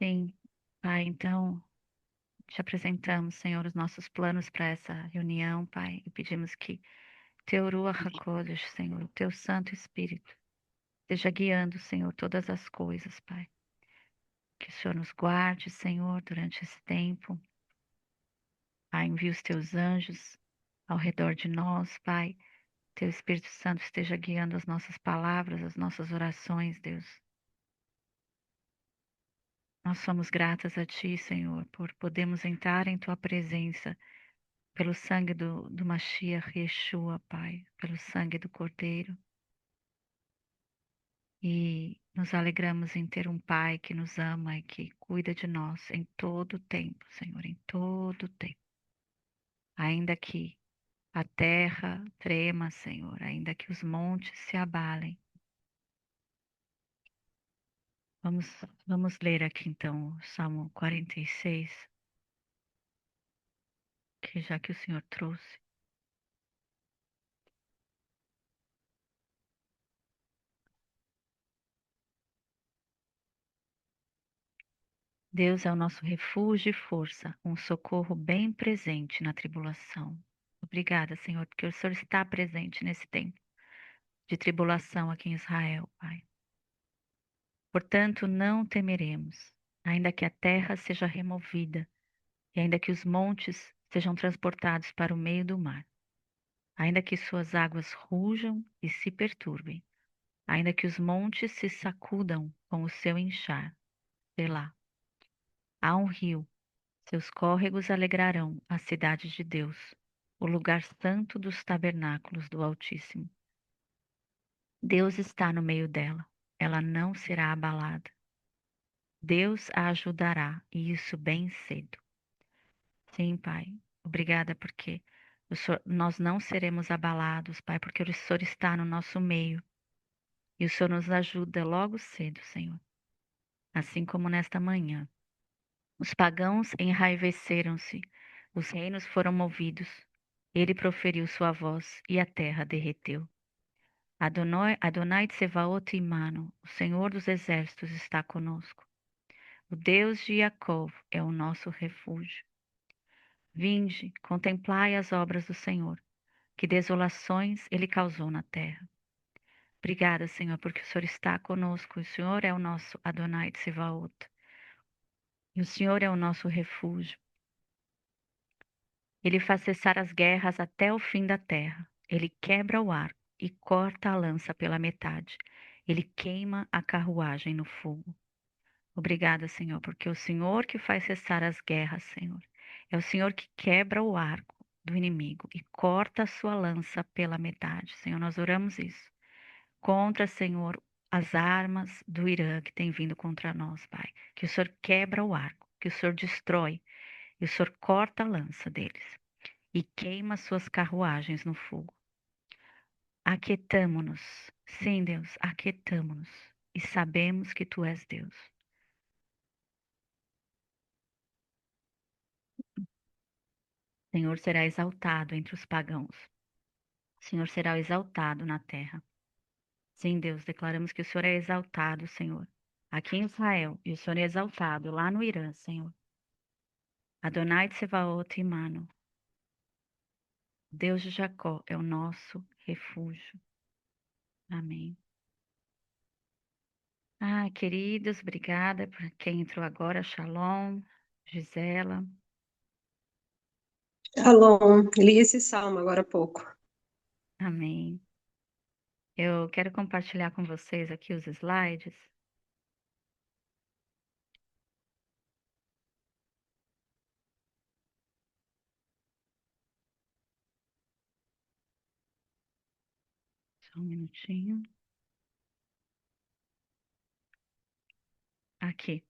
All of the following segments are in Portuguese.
Sim, Pai, então te apresentamos, Senhor, os nossos planos para essa reunião, Pai, e pedimos que Teu Ruach HaKodesh, Senhor, o Teu Santo Espírito, esteja guiando, Senhor, todas as coisas, Pai. Que o Senhor nos guarde, Senhor, durante esse tempo. Pai, envie os Teus anjos ao redor de nós, Pai. Teu Espírito Santo esteja guiando as nossas palavras, as nossas orações, Deus. Nós somos gratas a Ti, Senhor, por podermos entrar em Tua presença pelo sangue do Mashiach Yeshua, Pai, pelo sangue do Cordeiro. E nos alegramos em ter um Pai que nos ama e que cuida de nós em todo o tempo, Senhor, em todo o tempo. Ainda que a terra trema, Senhor, ainda que os montes se abalem. Vamos, vamos ler aqui então o Salmo 46, que já que o Senhor trouxe. Deus é o nosso refúgio e força, um socorro bem presente na tribulação. Obrigada, Senhor, porque o Senhor está presente nesse tempo de tribulação aqui em Israel, Pai. Portanto, não temeremos, ainda que a terra seja removida e ainda que os montes sejam transportados para o meio do mar, ainda que suas águas rujam e se perturbem, ainda que os montes se sacudam com o seu enxar, Selá. Há um rio. Seus córregos alegrarão a cidade de Deus, o lugar santo dos tabernáculos do Altíssimo. Deus está no meio dela, ela não será abalada. Deus a ajudará, e isso bem cedo. Sim, Pai, obrigada porque nós não seremos abalados, Pai, porque o Senhor está no nosso meio e o Senhor nos ajuda logo cedo, Senhor. Assim como nesta manhã. Os pagãos enraiveceram-se, os reinos foram movidos. Ele proferiu sua voz e a terra derreteu. Adonai Tsevaot Imano, o Senhor dos exércitos está conosco. O Deus de Jacó é o nosso refúgio. Vinde, contemplai as obras do Senhor, que desolações ele causou na terra. Obrigada, Senhor, porque o Senhor está conosco. O Senhor é o nosso Adonai Tsevaot. E o Senhor é o nosso refúgio. Ele faz cessar as guerras até o fim da terra. Ele quebra o arco e corta a lança pela metade. Ele queima a carruagem no fogo. Obrigada, Senhor, porque é o Senhor que faz cessar as guerras, Senhor. É o Senhor que quebra o arco do inimigo e corta a sua lança pela metade. Senhor, nós oramos isso. Contra, Senhor, as armas do Irã que tem vindo contra nós, Pai. Que o Senhor quebra o arco, que o Senhor destrói e o Senhor corta a lança deles e queima suas carruagens no fogo. Aquietamo-nos, sim, Deus, aquietamo-nos, e sabemos que Tu és Deus. O Senhor será exaltado entre os pagãos. O Senhor será exaltado na terra. Sim, Deus, declaramos que o Senhor é exaltado, Senhor, aqui em Israel, e o Senhor é exaltado lá no Irã, Senhor. Adonai Tsevaot Imano, Deus de Jacó é o nosso refúgio. Amém. Ah, queridos, obrigada por quem entrou agora. Shalom, Gisela. Shalom, li esse salmo agora há pouco. Amém. Eu quero compartilhar com vocês aqui os slides. Só um minutinho. Aqui.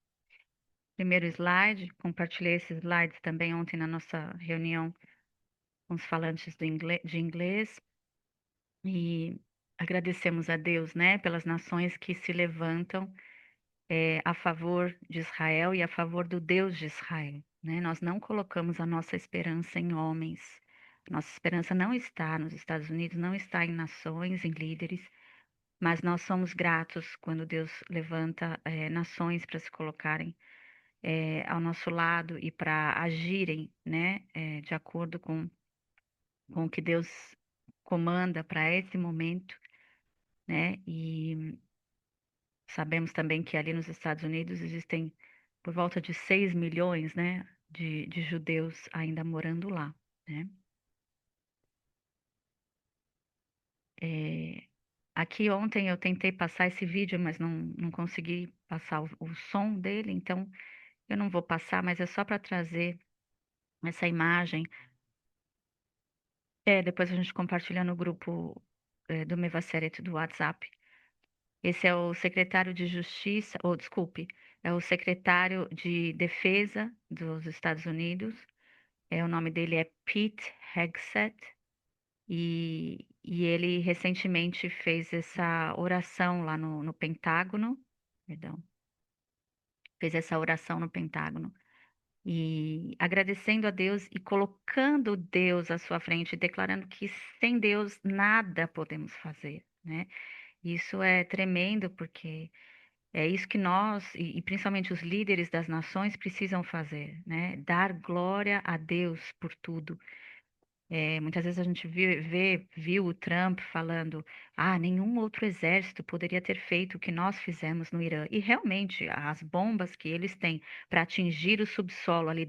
Primeiro slide. Compartilhei esses slides também ontem na nossa reunião com os falantes de inglês. E agradecemos a Deus, né, pelas nações que se levantam a favor de Israel e a favor do Deus de Israel, né? Nós não colocamos a nossa esperança em homens. Nossa esperança não está nos Estados Unidos, não está em nações, em líderes, mas nós somos gratos quando Deus levanta nações para se colocarem ao nosso lado e para agirem, né, de acordo com o que Deus comanda para esse momento, né? E sabemos também que ali nos Estados Unidos existem por volta de 6 milhões, né, de judeus ainda morando lá, né? É, aqui ontem eu tentei passar esse vídeo, mas não consegui passar o som dele, então eu não vou passar, mas é só para trazer essa imagem. Depois a gente compartilha no grupo do Mevaseret do WhatsApp. Esse é o secretário de Justiça, ou desculpe, é o secretário de Defesa dos Estados Unidos. O nome dele é Pete Hegseth e ele recentemente fez essa oração lá no Pentágono, perdão, fez essa oração no Pentágono e agradecendo a Deus e colocando Deus à sua frente, declarando que sem Deus nada podemos fazer, né? Isso é tremendo porque é isso que nós, e principalmente os líderes das nações, precisam fazer, né? Dar glória a Deus por tudo. Muitas vezes a gente viu o Trump falando: ah, nenhum outro exército poderia ter feito o que nós fizemos no Irã. E realmente, as bombas que eles têm para atingir o subsolo ali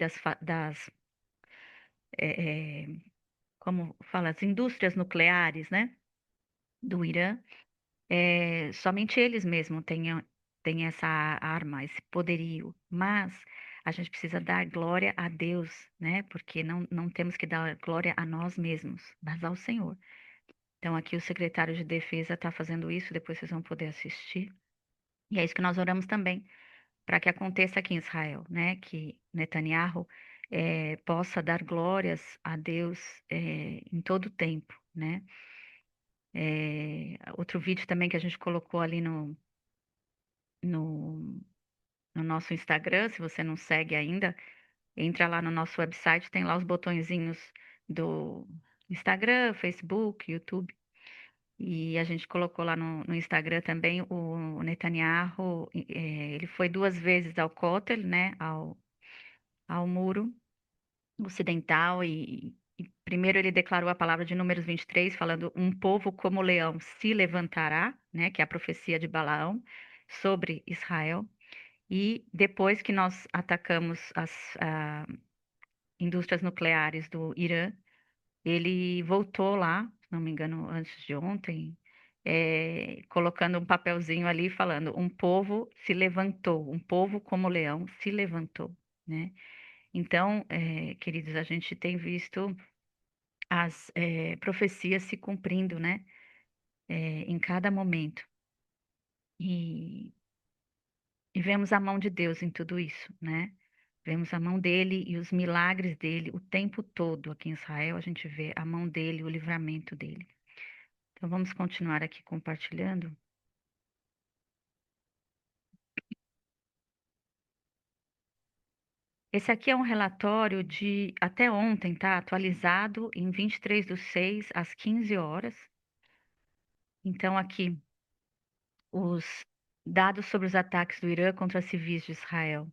é, é, como fala, as indústrias nucleares, né, do Irã. Somente eles mesmos têm essa arma, esse poderio. Mas a gente precisa dar glória a Deus, né? Porque não temos que dar glória a nós mesmos, mas ao Senhor. Então, aqui o secretário de Defesa está fazendo isso, depois vocês vão poder assistir. E é isso que nós oramos também, para que aconteça aqui em Israel, né? Que Netanyahu possa dar glórias a Deus em todo o tempo, né? Outro vídeo também que a gente colocou ali no, no nosso Instagram, se você não segue ainda, entra lá no nosso website, tem lá os botõezinhos do Instagram, Facebook, YouTube. E a gente colocou lá no Instagram também o Netanyahu, ele foi 2 vezes ao Kotel, né, ao muro ocidental, e primeiro ele declarou a palavra de Números 23, falando: um povo como leão se levantará, né, que é a profecia de Balaão sobre Israel. E depois que nós atacamos as indústrias nucleares do Irã, ele voltou lá, se não me engano, antes de ontem, colocando um papelzinho ali falando: um povo se levantou, um povo como leão se levantou, né? Então, queridos, a gente tem visto as profecias se cumprindo, né? Em cada momento. E, e vemos a mão de Deus em tudo isso, né? Vemos a mão dele e os milagres dele o tempo todo aqui em Israel. A gente vê a mão dele, o livramento dele. Então vamos continuar aqui compartilhando. Esse aqui é um relatório de até ontem, tá? Atualizado em 23/6 às 15 horas. Então aqui os dados sobre os ataques do Irã contra civis de Israel.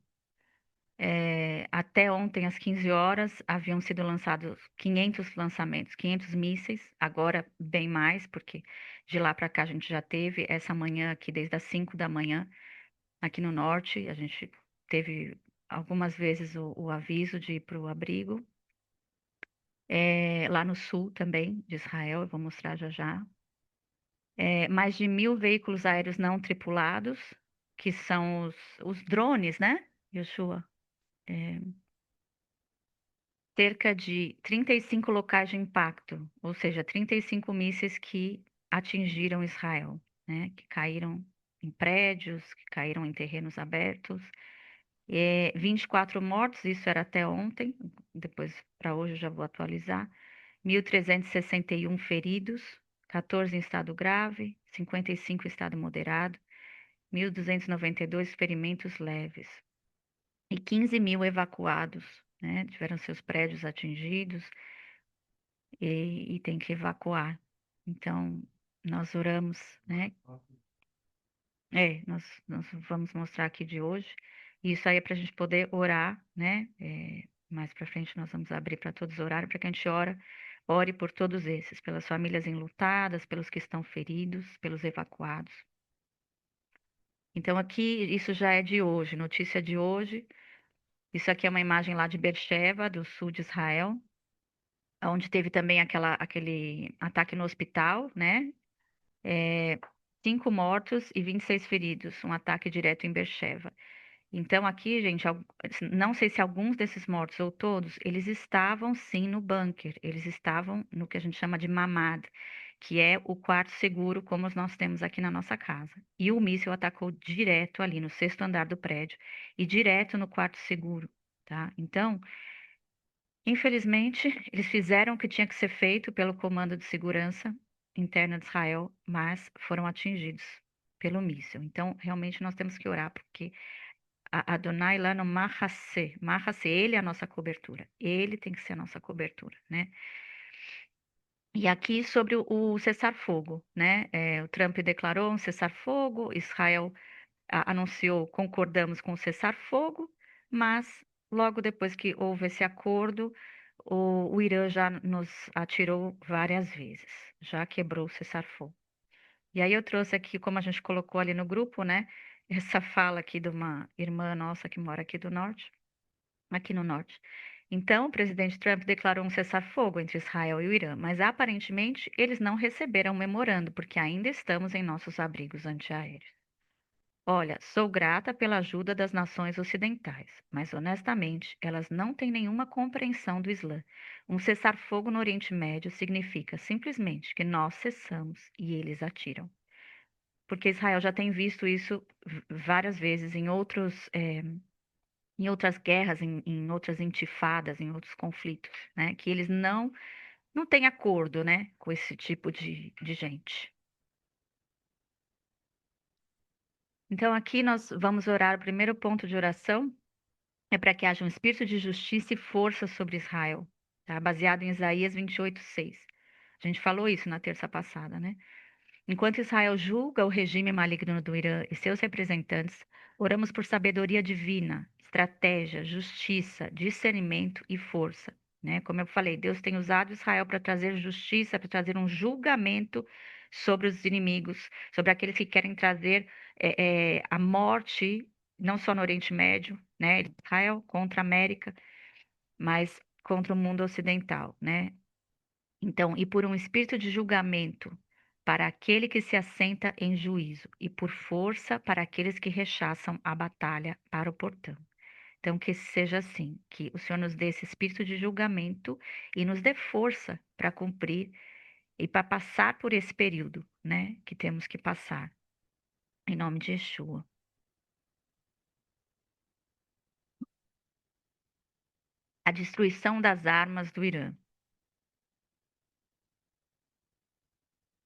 Até ontem, às 15 horas, haviam sido lançados 500 lançamentos, 500 mísseis, agora bem mais, porque de lá para cá a gente já teve. Essa manhã aqui, desde as 5 da manhã, aqui no norte, a gente teve algumas vezes o aviso de ir para o abrigo. Lá no sul também, de Israel, eu vou mostrar já já. Mais de 1.000 veículos aéreos não tripulados, que são os drones, né, Yoshua? É, cerca de 35 locais de impacto, ou seja, 35 mísseis que atingiram Israel, né? Que caíram em prédios, que caíram em terrenos abertos. 24 mortos, isso era até ontem, depois para hoje eu já vou atualizar. 1.361 feridos, 14 em estado grave, 55 em estado moderado, 1.292 ferimentos leves e 15 mil evacuados, né? Tiveram seus prédios atingidos e tem que evacuar. Então, nós oramos, né? Nós vamos mostrar aqui de hoje. Isso aí é para a gente poder orar, né? Mais para frente nós vamos abrir para todos orarem, para que a gente ore por todos esses, pelas famílias enlutadas, pelos que estão feridos, pelos evacuados. Então aqui, isso já é de hoje, notícia de hoje. Isso aqui é uma imagem lá de Beersheba, do sul de Israel, onde teve também aquele ataque no hospital, né? É, 5 mortos e 26 feridos, um ataque direto em Beersheba. Então, aqui, gente, não sei se alguns desses mortos ou todos, eles estavam sim no bunker, eles estavam no que a gente chama de mamad, que é o quarto seguro, como nós temos aqui na nossa casa. E o míssil atacou direto ali no sexto andar do prédio e direto no quarto seguro, tá? Então, infelizmente, eles fizeram o que tinha que ser feito pelo Comando de Segurança Interna de Israel, mas foram atingidos pelo míssil. Então, realmente, nós temos que orar, porque Adonai lá no Mahasé, Mahasé, ele é a nossa cobertura. Ele tem que ser a nossa cobertura, né? E aqui sobre o cessar-fogo, né? O Trump declarou um cessar-fogo, Israel anunciou, concordamos com o cessar-fogo, mas logo depois que houve esse acordo, o Irã já nos atirou várias vezes, já quebrou o cessar-fogo. E aí eu trouxe aqui, como a gente colocou ali no grupo, né? Essa fala aqui de uma irmã nossa que mora aqui do norte, aqui no norte. Então, o presidente Trump declarou um cessar-fogo entre Israel e o Irã, mas aparentemente eles não receberam o memorando, porque ainda estamos em nossos abrigos antiaéreos. Olha, sou grata pela ajuda das nações ocidentais, mas honestamente, elas não têm nenhuma compreensão do Islã. Um cessar-fogo no Oriente Médio significa simplesmente que nós cessamos e eles atiram. Porque Israel já tem visto isso várias vezes em outras guerras, em outras intifadas, em outros conflitos, né? Que eles não têm acordo, né, com esse tipo de gente. Então, aqui nós vamos orar. O primeiro ponto de oração é para que haja um espírito de justiça e força sobre Israel, tá? Baseado em Isaías 28:6. A gente falou isso na terça passada, né? Enquanto Israel julga o regime maligno do Irã e seus representantes, oramos por sabedoria divina, estratégia, justiça, discernimento e força, né? Como eu falei, Deus tem usado Israel para trazer justiça, para trazer um julgamento sobre os inimigos, sobre aqueles que querem trazer a morte, não só no Oriente Médio, né? Israel contra a América, mas contra o mundo ocidental, né? Então, e por um espírito de julgamento para aquele que se assenta em juízo, e por força para aqueles que rechaçam a batalha para o portão. Então, que seja assim, que o Senhor nos dê esse espírito de julgamento e nos dê força para cumprir e para passar por esse período, né, que temos que passar. Em nome de Yeshua. A destruição das armas do Irã.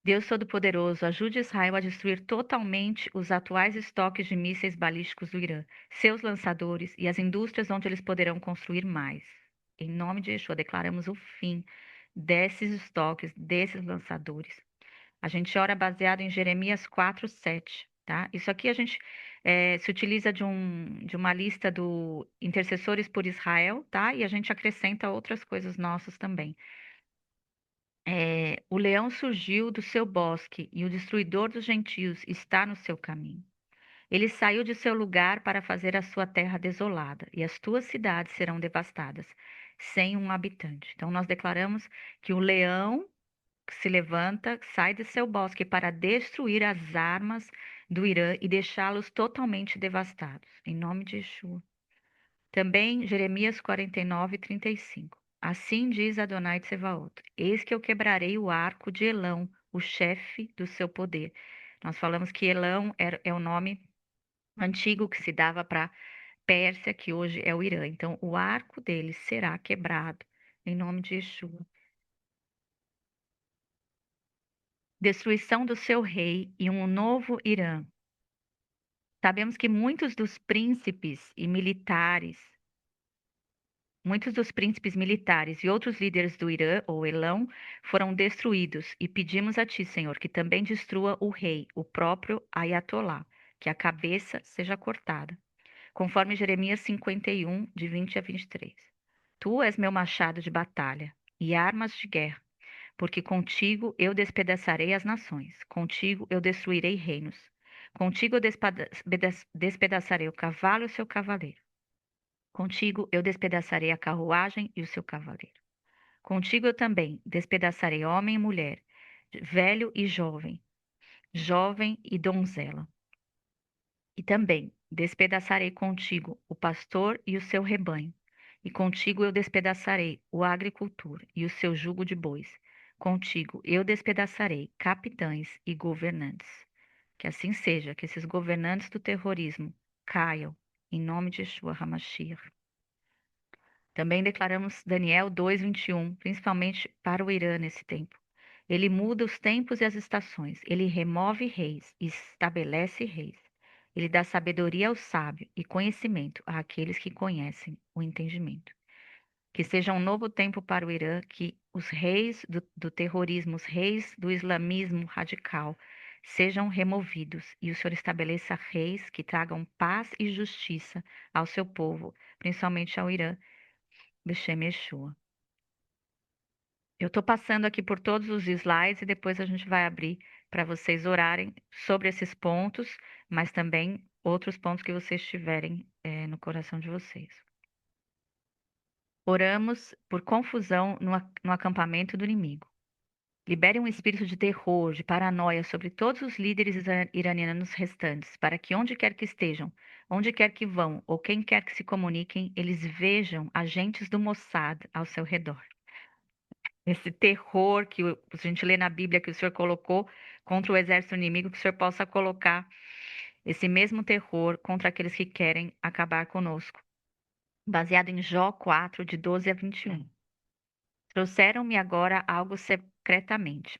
Deus Todo-Poderoso, ajude Israel a destruir totalmente os atuais estoques de mísseis balísticos do Irã, seus lançadores e as indústrias onde eles poderão construir mais. Em nome de Yeshua, declaramos o fim desses estoques, desses lançadores. A gente ora baseado em Jeremias 4:7, tá? Isso aqui a gente se utiliza de uma lista do Intercessores por Israel, tá? E a gente acrescenta outras coisas nossas também. O leão surgiu do seu bosque e o destruidor dos gentios está no seu caminho. Ele saiu de seu lugar para fazer a sua terra desolada, e as tuas cidades serão devastadas, sem um habitante. Então, nós declaramos que o leão se levanta, sai de seu bosque para destruir as armas do Irã e deixá-los totalmente devastados. Em nome de Yeshua. Também Jeremias 49:35. Assim diz Adonai Tsevaot: Eis que eu quebrarei o arco de Elão, o chefe do seu poder. Nós falamos que Elão é o nome antigo que se dava para Pérsia, que hoje é o Irã. Então, o arco deles será quebrado, em nome de Yeshua. Destruição do seu rei e um novo Irã. Sabemos que muitos dos príncipes militares e outros líderes do Irã, ou Elão, foram destruídos, e pedimos a ti, Senhor, que também destrua o rei, o próprio Ayatolá, que a cabeça seja cortada. conforme Jeremias 51, de 20 a 23. Tu és meu machado de batalha e armas de guerra, porque contigo eu despedaçarei as nações, contigo eu destruirei reinos, contigo eu despedaçarei o cavalo e o seu cavaleiro, contigo eu despedaçarei a carruagem e o seu cavaleiro. Contigo eu também despedaçarei homem e mulher, velho e jovem, jovem e donzela. E também despedaçarei contigo o pastor e o seu rebanho, e contigo eu despedaçarei o agricultor e o seu jugo de bois. Contigo eu despedaçarei capitães e governantes. Que assim seja, que esses governantes do terrorismo caiam, em nome de Yeshua HaMashiach. Também declaramos Daniel 2:21, principalmente para o Irã nesse tempo. Ele muda os tempos e as estações, ele remove reis e estabelece reis. Ele dá sabedoria ao sábio e conhecimento àqueles que conhecem o entendimento. Que seja um novo tempo para o Irã, que os reis do terrorismo, os reis do islamismo radical, sejam removidos e o Senhor estabeleça reis que tragam paz e justiça ao seu povo, principalmente ao Irã, Beshem Yeshua. Eu estou passando aqui por todos os slides e depois a gente vai abrir para vocês orarem sobre esses pontos, mas também outros pontos que vocês tiverem no coração de vocês. Oramos por confusão no acampamento do inimigo. Libere um espírito de terror, de paranoia sobre todos os líderes iranianos restantes, para que onde quer que estejam, onde quer que vão ou quem quer que se comuniquem, eles vejam agentes do Mossad ao seu redor. Esse terror que a gente lê na Bíblia que o Senhor colocou contra o exército inimigo, que o Senhor possa colocar esse mesmo terror contra aqueles que querem acabar conosco. Baseado em Jó 4, de 12 a 21. Trouxeram-me agora algo secretamente.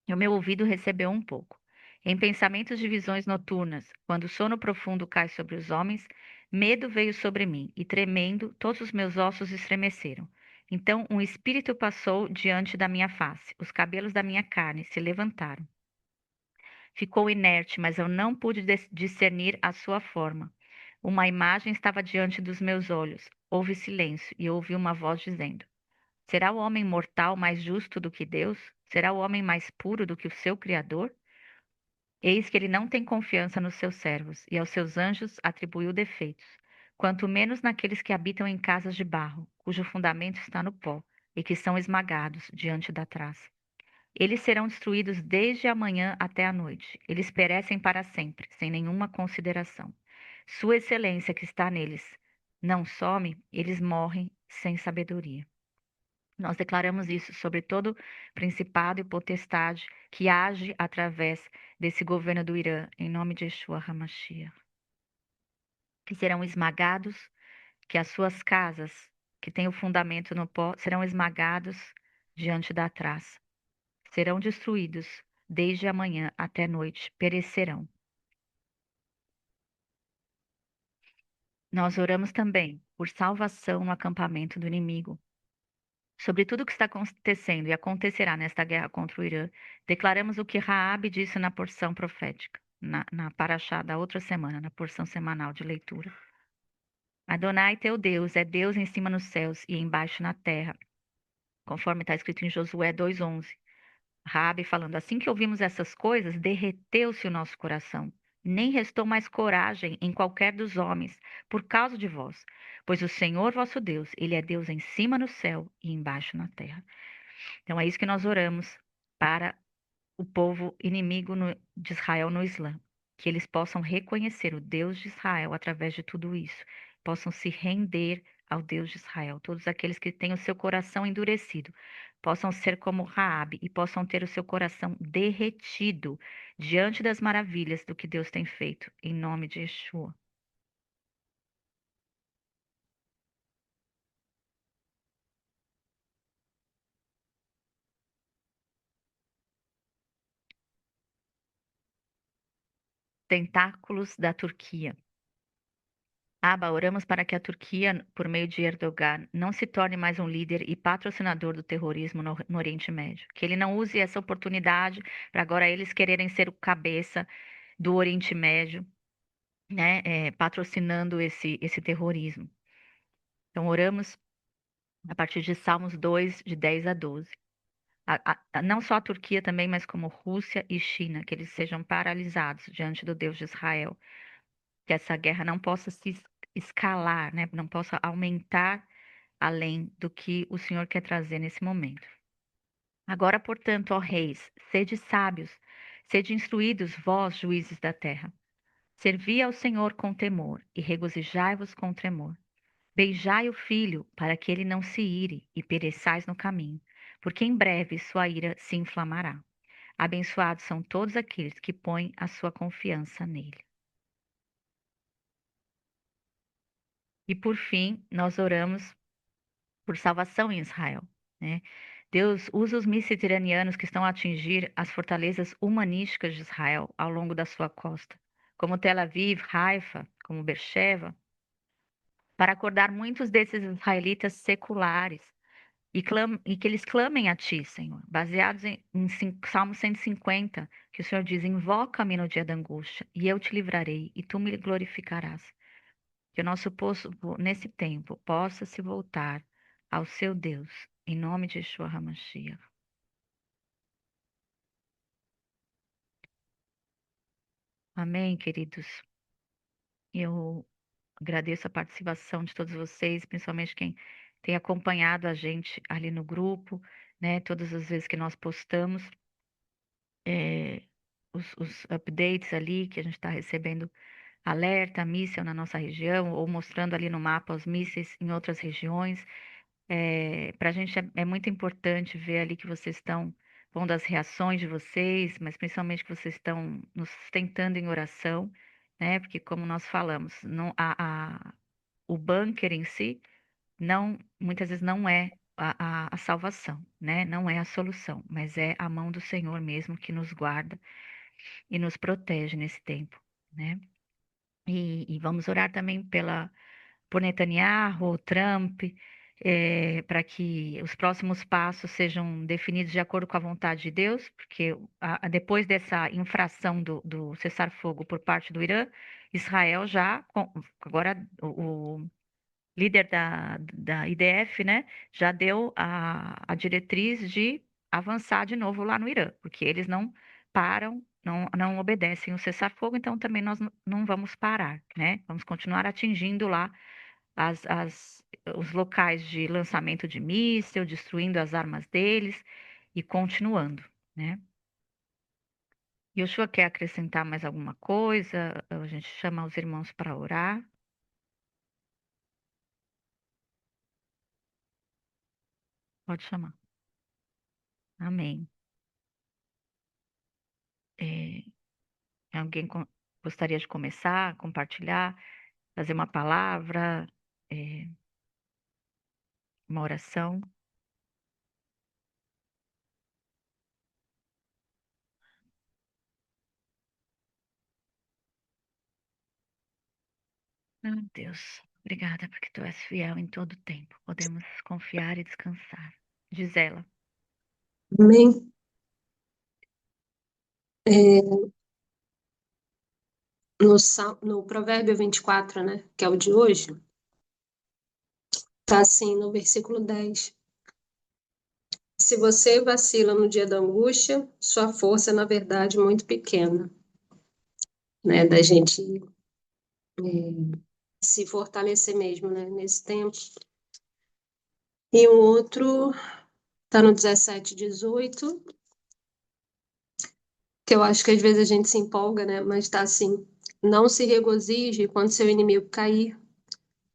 E o meu ouvido recebeu um pouco. Em pensamentos de visões noturnas, quando o sono profundo cai sobre os homens, medo veio sobre mim, e tremendo, todos os meus ossos estremeceram. Então um espírito passou diante da minha face, os cabelos da minha carne se levantaram. Ficou inerte, mas eu não pude discernir a sua forma. Uma imagem estava diante dos meus olhos. Houve silêncio, e ouvi uma voz dizendo: Será o homem mortal mais justo do que Deus? Será o homem mais puro do que o seu Criador? Eis que ele não tem confiança nos seus servos, e aos seus anjos atribuiu defeitos, quanto menos naqueles que habitam em casas de barro, cujo fundamento está no pó, e que são esmagados diante da traça. Eles serão destruídos desde a manhã até a noite. Eles perecem para sempre, sem nenhuma consideração. Sua excelência que está neles não some, eles morrem sem sabedoria. Nós declaramos isso sobre todo principado e potestade que age através desse governo do Irã, em nome de Yeshua HaMashiach. Que serão esmagados, que as suas casas, que têm o fundamento no pó, serão esmagados diante da traça. Serão destruídos desde a manhã até a noite, perecerão. Nós oramos também por salvação no acampamento do inimigo. Sobre tudo o que está acontecendo e acontecerá nesta guerra contra o Irã, declaramos o que Raabe disse na porção profética, na paraxá da outra semana, na porção semanal de leitura. Adonai, teu Deus, é Deus em cima nos céus e embaixo na terra, conforme está escrito em Josué 2:11. Raabe falando, assim que ouvimos essas coisas, derreteu-se o nosso coração. Nem restou mais coragem em qualquer dos homens, por causa de vós. Pois o Senhor vosso Deus, Ele é Deus em cima no céu e embaixo na terra. Então é isso que nós oramos para o povo inimigo de Israel no Islã. Que eles possam reconhecer o Deus de Israel através de tudo isso. Possam se render ao Deus de Israel. Todos aqueles que têm o seu coração endurecido possam ser como Raabe e possam ter o seu coração derretido diante das maravilhas do que Deus tem feito. Em nome de Yeshua. Tentáculos da Turquia. Aba, oramos para que a Turquia, por meio de Erdogan, não se torne mais um líder e patrocinador do terrorismo no Oriente Médio. Que ele não use essa oportunidade para agora eles quererem ser o cabeça do Oriente Médio. né, patrocinando esse terrorismo. Então, oramos a partir de Salmos 2, de 10 a 12. Não só a Turquia também, mas como Rússia e China, que eles sejam paralisados diante do Deus de Israel, que essa guerra não possa se escalar, né, não possa aumentar além do que o Senhor quer trazer nesse momento. Agora, portanto, ó reis, sede sábios, sede instruídos, vós, juízes da terra. Servi ao Senhor com temor e regozijai-vos com tremor. Beijai o filho, para que ele não se ire e pereçais no caminho, porque em breve sua ira se inflamará. Abençoados são todos aqueles que põem a sua confiança nele. E por fim, nós oramos por salvação em Israel, né? Deus usa os mísseis iranianos que estão a atingir as fortalezas humanísticas de Israel ao longo da sua costa, como Tel Aviv, Haifa, como Beersheba, para acordar muitos desses israelitas seculares e que eles clamem a Ti, Senhor, baseados em Salmo 150, que o Senhor diz: Invoca-me no dia da angústia, e eu te livrarei, e tu me glorificarás. Que o nosso poço, nesse tempo, possa se voltar ao seu Deus, em nome de Yeshua HaMashiach. Amém, queridos. Eu agradeço a participação de todos vocês, principalmente quem tem acompanhado a gente ali no grupo, né? Todas as vezes que nós postamos eh, os updates ali, que a gente está recebendo alerta, míssil na nossa região, ou mostrando ali no mapa os mísseis em outras regiões. Para a gente é muito importante ver ali que vocês estão pondo as reações de vocês, mas principalmente que vocês estão nos sustentando em oração, né? Porque como nós falamos, não, o bunker em si não, muitas vezes não é a salvação, né? Não é a solução, mas é a mão do Senhor mesmo que nos guarda e nos protege nesse tempo, né? E vamos orar também por Netanyahu, Trump, para que os próximos passos sejam definidos de acordo com a vontade de Deus, porque depois dessa infração do cessar-fogo por parte do Irã, Israel já, agora o líder da IDF, né, já deu a diretriz de avançar de novo lá no Irã, porque eles não param, não obedecem o cessar-fogo, então também nós não vamos parar, né? Vamos continuar atingindo lá as, as, os locais de lançamento de míssil, destruindo as armas deles e continuando, né? Yoshua quer acrescentar mais alguma coisa? A gente chama os irmãos para orar. Pode chamar. Amém. É, alguém gostaria de começar, compartilhar, fazer uma palavra, é, uma oração? Meu Deus, obrigada porque tu és fiel em todo o tempo. Podemos confiar e descansar. Diz ela. Amém. É, no Provérbio 24, né, que é o de hoje, tá assim no versículo 10. Se você vacila no dia da angústia, sua força é, na verdade, muito pequena, né, da gente se fortalecer mesmo, né, nesse tempo. E o outro tá no 17, 18, que eu acho que às vezes a gente se empolga, né, mas tá assim: não se regozije quando seu inimigo cair.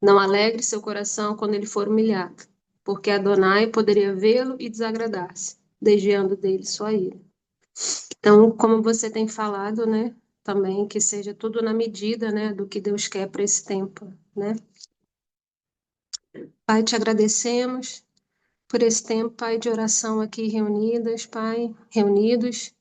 Não alegre seu coração quando ele for humilhado, porque Adonai poderia vê-lo e desagradar-se, desviando dele sua ira. Então, como você tem falado, né, também que seja tudo na medida, né, do que Deus quer para esse tempo, né? Pai, te agradecemos por esse tempo, Pai, de oração aqui reunidas, Pai, reunidos.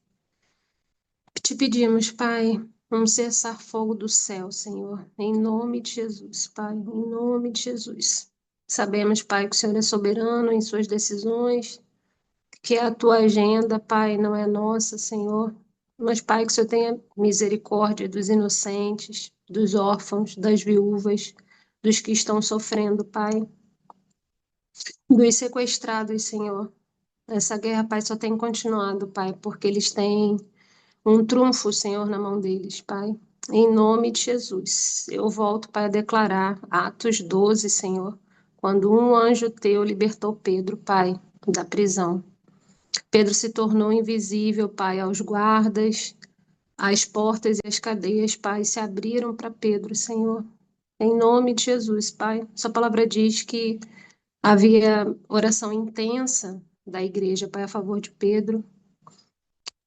Te pedimos, Pai, um cessar-fogo do céu, Senhor, em nome de Jesus, Pai, em nome de Jesus. Sabemos, Pai, que o Senhor é soberano em suas decisões, que a tua agenda, Pai, não é nossa, Senhor, mas, Pai, que o Senhor tenha misericórdia dos inocentes, dos órfãos, das viúvas, dos que estão sofrendo, Pai, dos sequestrados, Senhor. Essa guerra, Pai, só tem continuado, Pai, porque eles têm um trunfo, Senhor, na mão deles, Pai. Em nome de Jesus, eu volto, Pai, a declarar Atos 12, Senhor, quando um anjo teu libertou Pedro, Pai, da prisão. Pedro se tornou invisível, Pai, aos guardas, as portas e as cadeias, Pai, se abriram para Pedro, Senhor. Em nome de Jesus, Pai. Sua palavra diz que havia oração intensa da igreja, Pai, a favor de Pedro.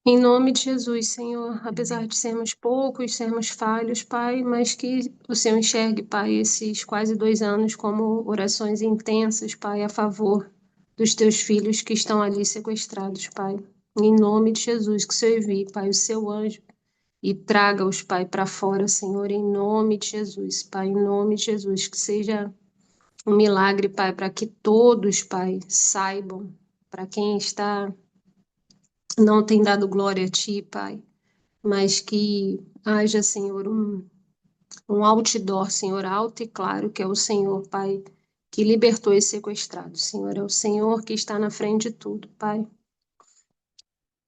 Em nome de Jesus, Senhor, apesar Amém. de sermos poucos, sermos falhos, Pai, mas que o Senhor enxergue, Pai, esses quase 2 anos como orações intensas, Pai, a favor dos teus filhos que estão ali sequestrados, Pai. Em nome de Jesus, que o Senhor envie, Pai, o seu anjo e traga-os, Pai, para fora, Senhor, em nome de Jesus, Pai, em nome de Jesus, que seja um milagre, Pai, para que todos, Pai, saibam, para quem está não tem dado glória a Ti, Pai, mas que haja, Senhor, um outdoor, Senhor, alto e claro, que é o Senhor, Pai, que libertou esse sequestrado, Senhor, é o Senhor que está na frente de tudo, Pai.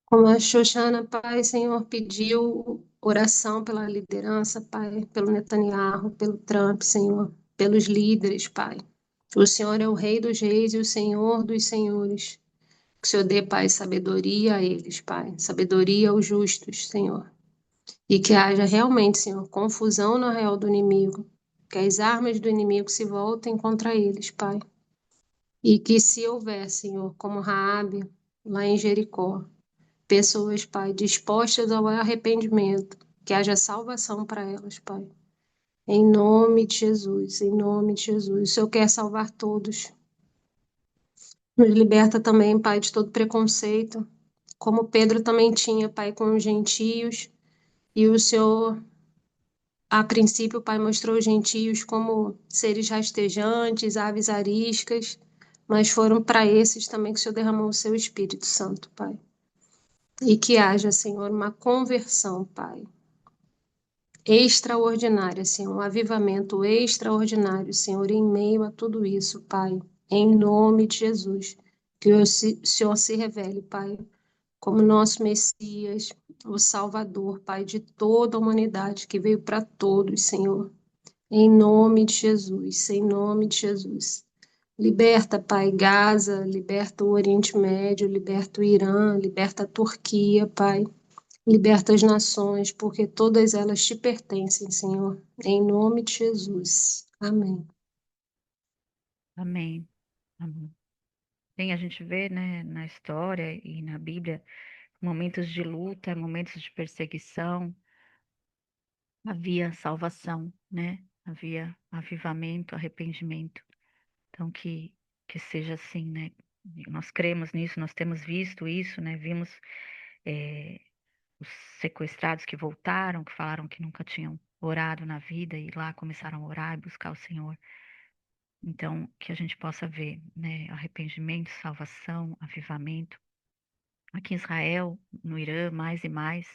Como a Xoxana, Pai, Senhor, pediu oração pela liderança, Pai, pelo Netanyahu, pelo Trump, Senhor, pelos líderes, Pai. O Senhor é o Rei dos Reis e o Senhor dos Senhores. Que o Senhor dê, Pai, sabedoria a eles, Pai, sabedoria aos justos, Senhor. E que haja realmente, Senhor, confusão no arraial do inimigo. Que as armas do inimigo se voltem contra eles, Pai. E que se houver, Senhor, como Raabe, lá em Jericó, pessoas, Pai, dispostas ao arrependimento, que haja salvação para elas, Pai. Em nome de Jesus, em nome de Jesus. O Senhor quer salvar todos. Nos liberta também, Pai, de todo preconceito, como Pedro também tinha, Pai, com os gentios. E o Senhor, a princípio, Pai, mostrou os gentios como seres rastejantes, aves ariscas, mas foram para esses também que o Senhor derramou o seu Espírito Santo, Pai. E que haja, Senhor, uma conversão, Pai, extraordinária, Senhor, um avivamento extraordinário, Senhor, em meio a tudo isso, Pai, em nome de Jesus. Que o Senhor se revele, Pai, como nosso Messias, o Salvador, Pai, de toda a humanidade, que veio para todos, Senhor. Em nome de Jesus, em nome de Jesus. Liberta, Pai, Gaza, liberta o Oriente Médio, liberta o Irã, liberta a Turquia, Pai. Liberta as nações, porque todas elas te pertencem, Senhor. Em nome de Jesus. Amém. Amém. Amém. Sim, a gente vê, né, na história e na Bíblia, momentos de luta, momentos de perseguição, havia salvação, né? Havia avivamento, arrependimento. Então, que seja assim, né? Nós cremos nisso, nós temos visto isso, né? Vimos eh, os sequestrados que voltaram, que falaram que nunca tinham orado na vida e lá começaram a orar e buscar o Senhor. Então, que a gente possa ver, né? Arrependimento, salvação, avivamento. Aqui em Israel, no Irã, mais e mais,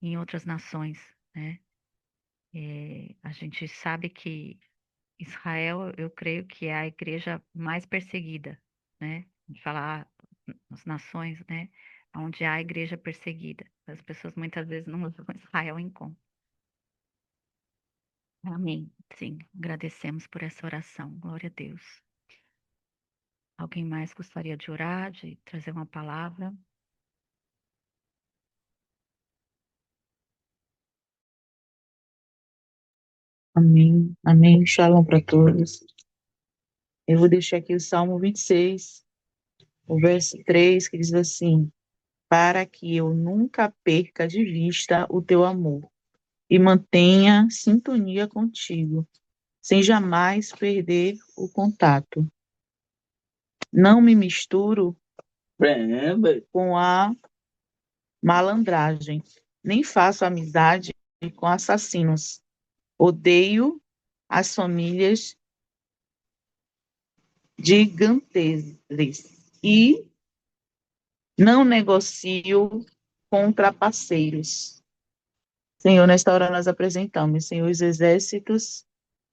e em outras nações, né? A gente sabe que Israel, eu creio que é a igreja mais perseguida, né? De falar as nações, né? Onde há a igreja perseguida. As pessoas muitas vezes não levam Israel em conta. Amém. Sim, agradecemos por essa oração. Glória a Deus. Alguém mais gostaria de orar, de trazer uma palavra? Amém. Amém. Shalom para todos. Eu vou deixar aqui o Salmo 26, o verso 3, que diz assim: para que eu nunca perca de vista o teu amor e mantenha sintonia contigo, sem jamais perder o contato. Não me misturo com a malandragem, nem faço amizade com assassinos. Odeio as famílias de gantores e não negocio com trapaceiros. Senhor, nesta hora nós apresentamos, Senhor, os exércitos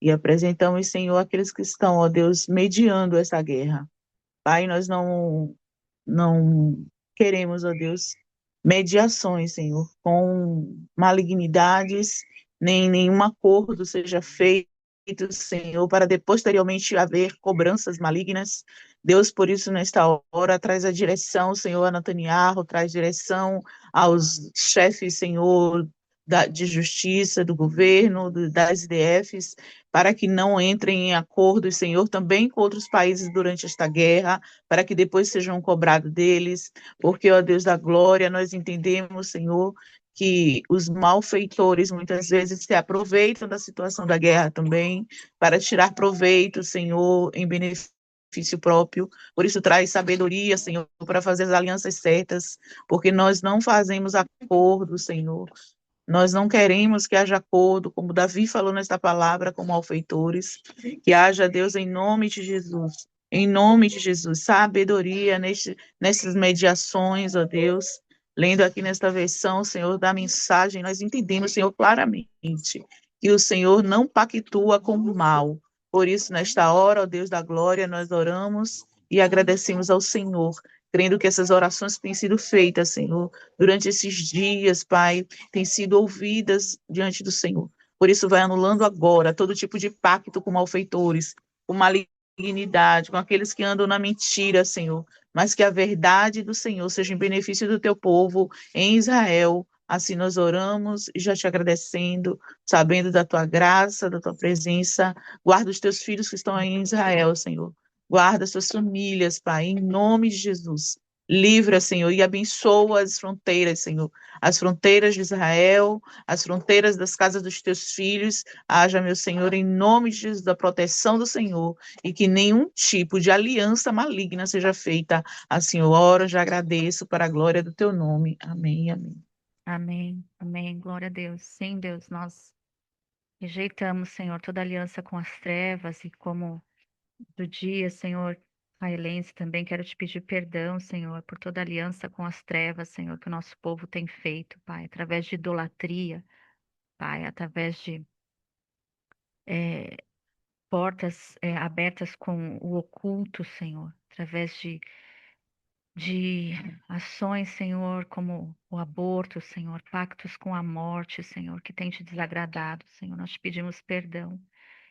e apresentamos, Senhor, aqueles que estão, ó Deus, mediando essa guerra. Pai, nós não queremos, ó Deus, mediações, Senhor, com malignidades, nem nenhum acordo seja feito, Senhor, para depois, posteriormente haver cobranças malignas. Deus, por isso, nesta hora, traz a direção, Senhor, a Netanyahu, traz direção aos chefes, Senhor, de justiça, do governo, das IDFs, para que não entrem em acordos, Senhor, também com outros países durante esta guerra, para que depois sejam cobrados deles, porque, ó Deus da glória, nós entendemos, Senhor, que os malfeitores muitas vezes se aproveitam da situação da guerra também, para tirar proveito, Senhor, em benefício próprio. Por isso, traz sabedoria, Senhor, para fazer as alianças certas, porque nós não fazemos acordo, Senhor. Nós não queremos que haja acordo, como Davi falou nesta palavra, com malfeitores, que haja, Deus, em nome de Jesus. Em nome de Jesus, sabedoria nessas mediações, ó Deus. Lendo aqui nesta versão, Senhor, da mensagem, nós entendemos, Senhor, claramente que o Senhor não pactua com o mal. Por isso, nesta hora, ó Deus da glória, nós oramos e agradecemos ao Senhor, crendo que essas orações que têm sido feitas, Senhor, durante esses dias, Pai, têm sido ouvidas diante do Senhor. Por isso, vai anulando agora todo tipo de pacto com malfeitores, com malignidade, com aqueles que andam na mentira, Senhor, mas que a verdade do Senhor seja em benefício do teu povo em Israel. Assim nós oramos e já te agradecendo, sabendo da tua graça, da tua presença. Guarda os teus filhos que estão aí em Israel, Senhor. Guarda as suas famílias, Pai, em nome de Jesus. Livra, Senhor, e abençoa as fronteiras, Senhor. As fronteiras de Israel, as fronteiras das casas dos teus filhos. Haja, meu Senhor, em nome de Jesus, a proteção do Senhor e que nenhum tipo de aliança maligna seja feita. Assim eu oro, já agradeço para a glória do teu nome. Amém, amém. Amém, amém, glória a Deus. Sim, Deus, nós rejeitamos, Senhor, toda aliança com as trevas e como do dia, Senhor, israelense também quero te pedir perdão, Senhor, por toda aliança com as trevas, Senhor, que o nosso povo tem feito, Pai, através de idolatria, Pai, através de eh, portas abertas com o oculto, Senhor, através de ações, Senhor, como o aborto, Senhor, pactos com a morte, Senhor, que tem te desagradado, Senhor. Nós te pedimos perdão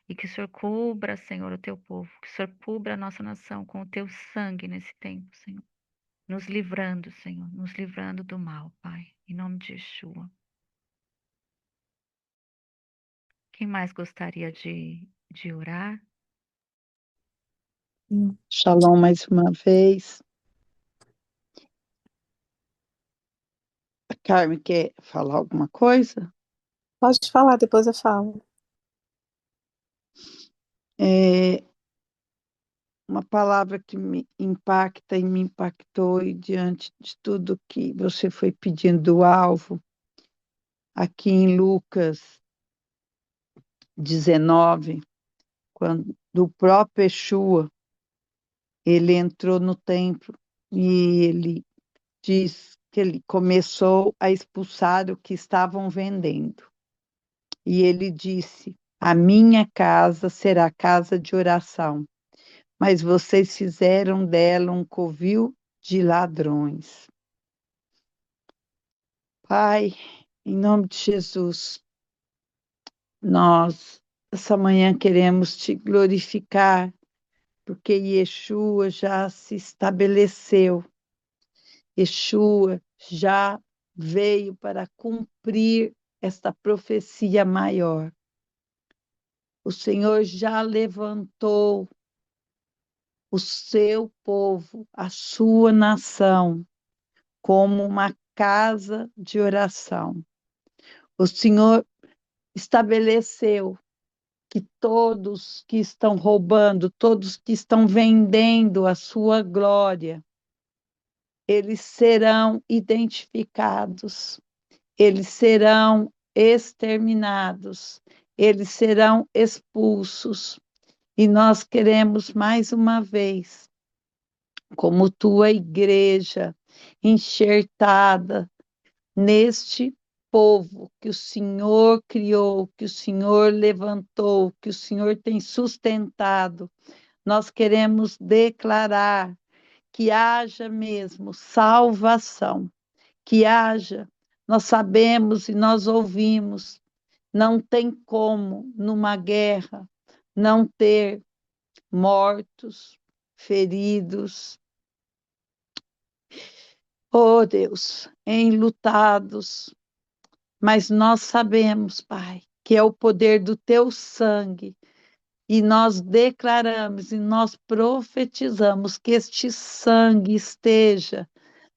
e que o Senhor cubra, Senhor, o teu povo, que o Senhor cubra a nossa nação com o teu sangue nesse tempo, Senhor. Nos livrando, Senhor, nos livrando do mal, Pai, em nome de Yeshua. Quem mais gostaria de orar? Shalom mais uma vez. A Carmen quer falar alguma coisa? Pode falar, depois eu falo. Uma palavra que me impacta e me impactou, e diante de tudo que você foi pedindo do alvo, aqui em Lucas 19, quando o próprio Yeshua, ele entrou no templo e ele diz que ele começou a expulsar o que estavam vendendo. E ele disse: a minha casa será casa de oração, mas vocês fizeram dela um covil de ladrões. Pai, em nome de Jesus, nós essa manhã queremos te glorificar, porque Yeshua já se estabeleceu. Yeshua já veio para cumprir esta profecia maior. O Senhor já levantou o seu povo, a sua nação, como uma casa de oração. O Senhor estabeleceu que todos que estão roubando, todos que estão vendendo a sua glória, eles serão identificados, eles serão exterminados, eles serão expulsos. E nós queremos mais uma vez, como tua igreja, enxertada neste povo que o Senhor criou, que o Senhor levantou, que o Senhor tem sustentado. Nós queremos declarar que haja mesmo salvação, que haja. Nós sabemos e nós ouvimos, não tem como, numa guerra, não ter mortos, feridos, oh Deus, enlutados, mas nós sabemos, Pai, que é o poder do teu sangue, e nós declaramos e nós profetizamos que este sangue esteja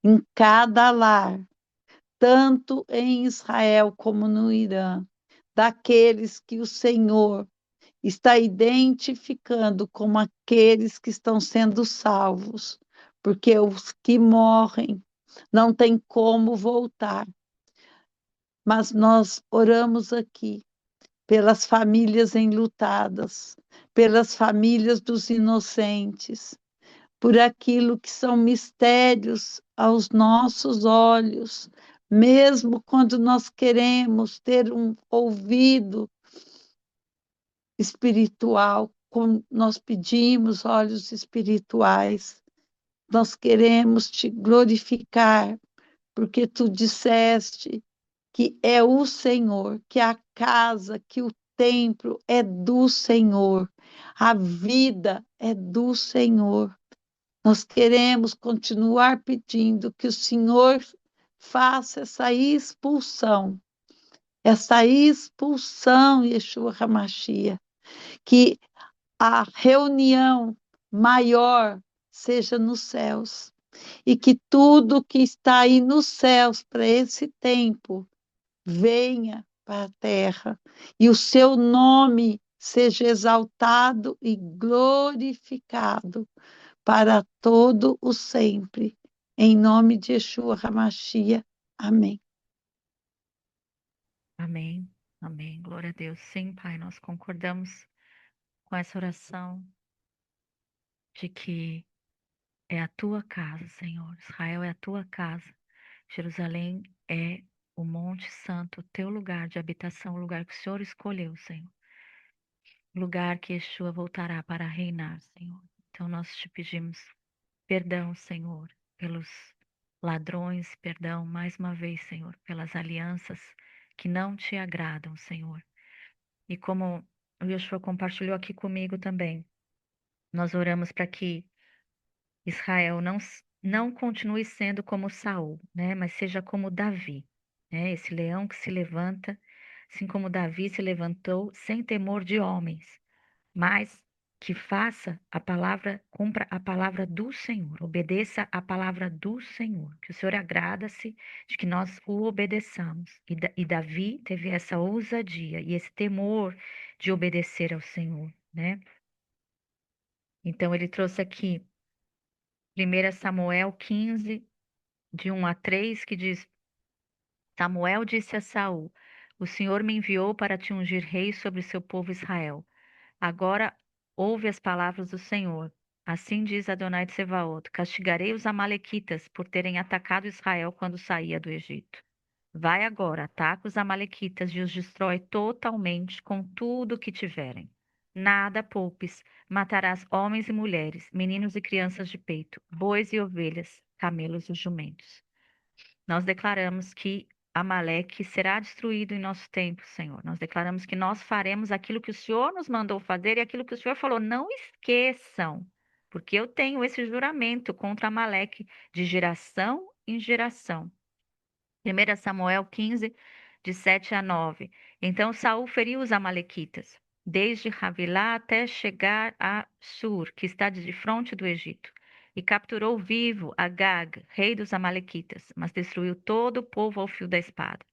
em cada lar, tanto em Israel como no Irã, daqueles que o Senhor está identificando como aqueles que estão sendo salvos, porque os que morrem não têm como voltar. Mas nós oramos aqui pelas famílias enlutadas, pelas famílias dos inocentes, por aquilo que são mistérios aos nossos olhos, mesmo quando nós queremos ter um ouvido espiritual, como nós pedimos olhos espirituais, nós queremos te glorificar, porque tu disseste que é o Senhor, que a casa, que o templo é do Senhor, a vida é do Senhor. Nós queremos continuar pedindo que o Senhor faça essa expulsão, Yeshua HaMashiach, que a reunião maior seja nos céus e que tudo que está aí nos céus para esse tempo venha para a terra e o seu nome seja exaltado e glorificado para todo o sempre. Em nome de Yeshua HaMashiach. Amém. Amém. Amém. Glória a Deus. Sim, Pai, nós concordamos com essa oração de que é a tua casa, Senhor. Israel é a tua casa. Jerusalém é o Monte Santo, o teu lugar de habitação, o lugar que o Senhor escolheu, Senhor. O lugar que Yeshua voltará para reinar, Senhor. Então nós te pedimos perdão, Senhor, pelos ladrões, perdão mais uma vez, Senhor, pelas alianças que não te agradam, Senhor. E como o Yeshua compartilhou aqui comigo também, nós oramos para que Israel não continue sendo como Saul, né? Mas seja como Davi, né? Esse leão que se levanta, assim como Davi se levantou sem temor de homens, mas que faça a palavra, cumpra a palavra do Senhor, obedeça a palavra do Senhor, que o Senhor agrada-se de que nós o obedeçamos. E Davi teve essa ousadia e esse temor de obedecer ao Senhor, né? Então ele trouxe aqui 1 Samuel 15, de 1 a 3, que diz: Samuel disse a Saul: O Senhor me enviou para te ungir rei sobre seu povo Israel. Agora ouve as palavras do Senhor. Assim diz Adonai de Sebaot: Castigarei os amalequitas por terem atacado Israel quando saía do Egito. Vai agora, ataca os amalequitas e os destrói totalmente com tudo o que tiverem. Nada poupes, matarás homens e mulheres, meninos e crianças de peito, bois e ovelhas, camelos e jumentos. Nós declaramos que Amaleque será destruído em nosso tempo, Senhor. Nós declaramos que nós faremos aquilo que o Senhor nos mandou fazer e aquilo que o Senhor falou. Não esqueçam, porque eu tenho esse juramento contra Amaleque de geração em geração. 1 Samuel 15, de 7 a 9. Então Saul feriu os amalequitas, desde Havilá até chegar a Sur, que está de frente do Egito, e capturou vivo Agag, rei dos amalequitas, mas destruiu todo o povo ao fio da espada.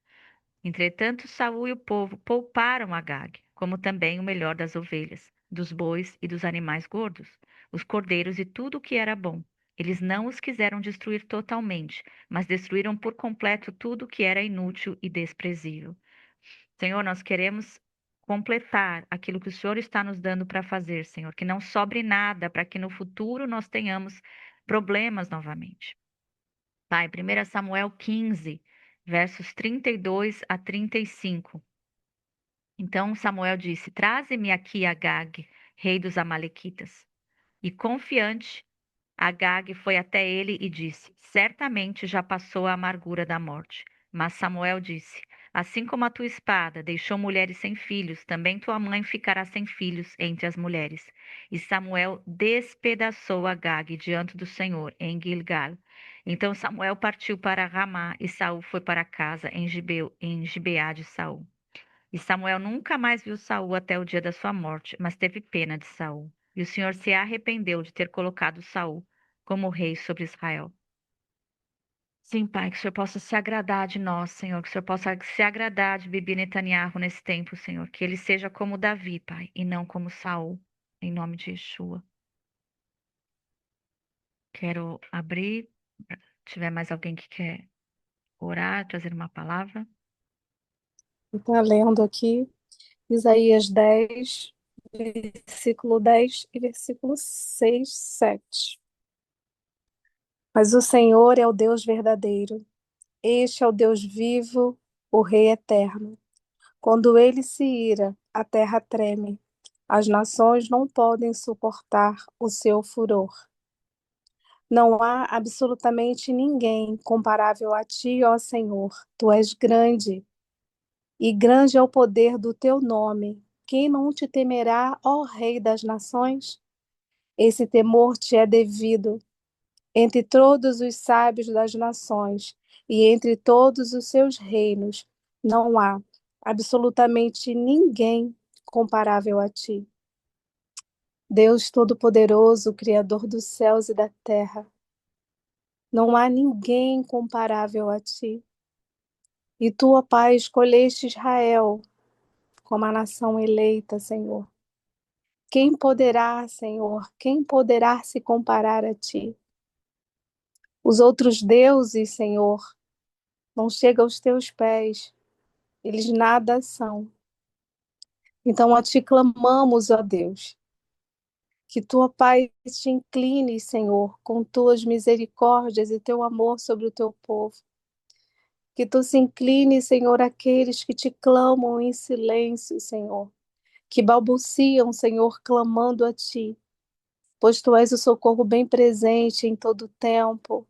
Entretanto, Saul e o povo pouparam Agag, como também o melhor das ovelhas, dos bois e dos animais gordos, os cordeiros e tudo o que era bom. Eles não os quiseram destruir totalmente, mas destruíram por completo tudo o que era inútil e desprezível. Senhor, nós queremos completar aquilo que o Senhor está nos dando para fazer, Senhor, que não sobre nada, para que no futuro nós tenhamos problemas novamente. Pai, 1 Samuel 15, versos 32 a 35. Então Samuel disse: Traze-me aqui Agag, rei dos Amalequitas. E confiante, Agag foi até ele e disse: Certamente já passou a amargura da morte. Mas Samuel disse: Assim como a tua espada deixou mulheres sem filhos, também tua mãe ficará sem filhos entre as mulheres. E Samuel despedaçou Agag diante do Senhor em Gilgal. Então Samuel partiu para Ramá e Saul foi para casa em Gibeá de Saul. E Samuel nunca mais viu Saul até o dia da sua morte, mas teve pena de Saul. E o Senhor se arrependeu de ter colocado Saul como rei sobre Israel. Sim, Pai, que o Senhor possa se agradar de nós, Senhor, que o Senhor possa se agradar de Bibi Netanyahu nesse tempo, Senhor, que ele seja como Davi, Pai, e não como Saul, em nome de Yeshua. Quero abrir, se tiver mais alguém que quer orar, trazer uma palavra. Então, lendo aqui, Isaías 10, versículo 10 e versículo 6, 7. Mas o Senhor é o Deus verdadeiro, este é o Deus vivo, o Rei eterno. Quando ele se ira, a terra treme. As nações não podem suportar o seu furor. Não há absolutamente ninguém comparável a ti, ó Senhor. Tu és grande, e grande é o poder do teu nome. Quem não te temerá, ó Rei das nações? Esse temor te é devido entre todos os sábios das nações e entre todos os seus reinos. Não há absolutamente ninguém comparável a ti. Deus Todo-Poderoso, Criador dos céus e da terra, não há ninguém comparável a ti. E tu, ó Pai, escolheste Israel como a nação eleita, Senhor. Quem poderá, Senhor, quem poderá se comparar a ti? Os outros deuses, Senhor, não chegam aos teus pés, eles nada são. Então a ti clamamos, ó Deus, que tu, ó Pai, te inclines, Senhor, com tuas misericórdias e teu amor sobre o teu povo. Que tu se incline, Senhor, àqueles que te clamam em silêncio, Senhor, que balbuciam, Senhor, clamando a ti, pois tu és o socorro bem presente em todo o tempo.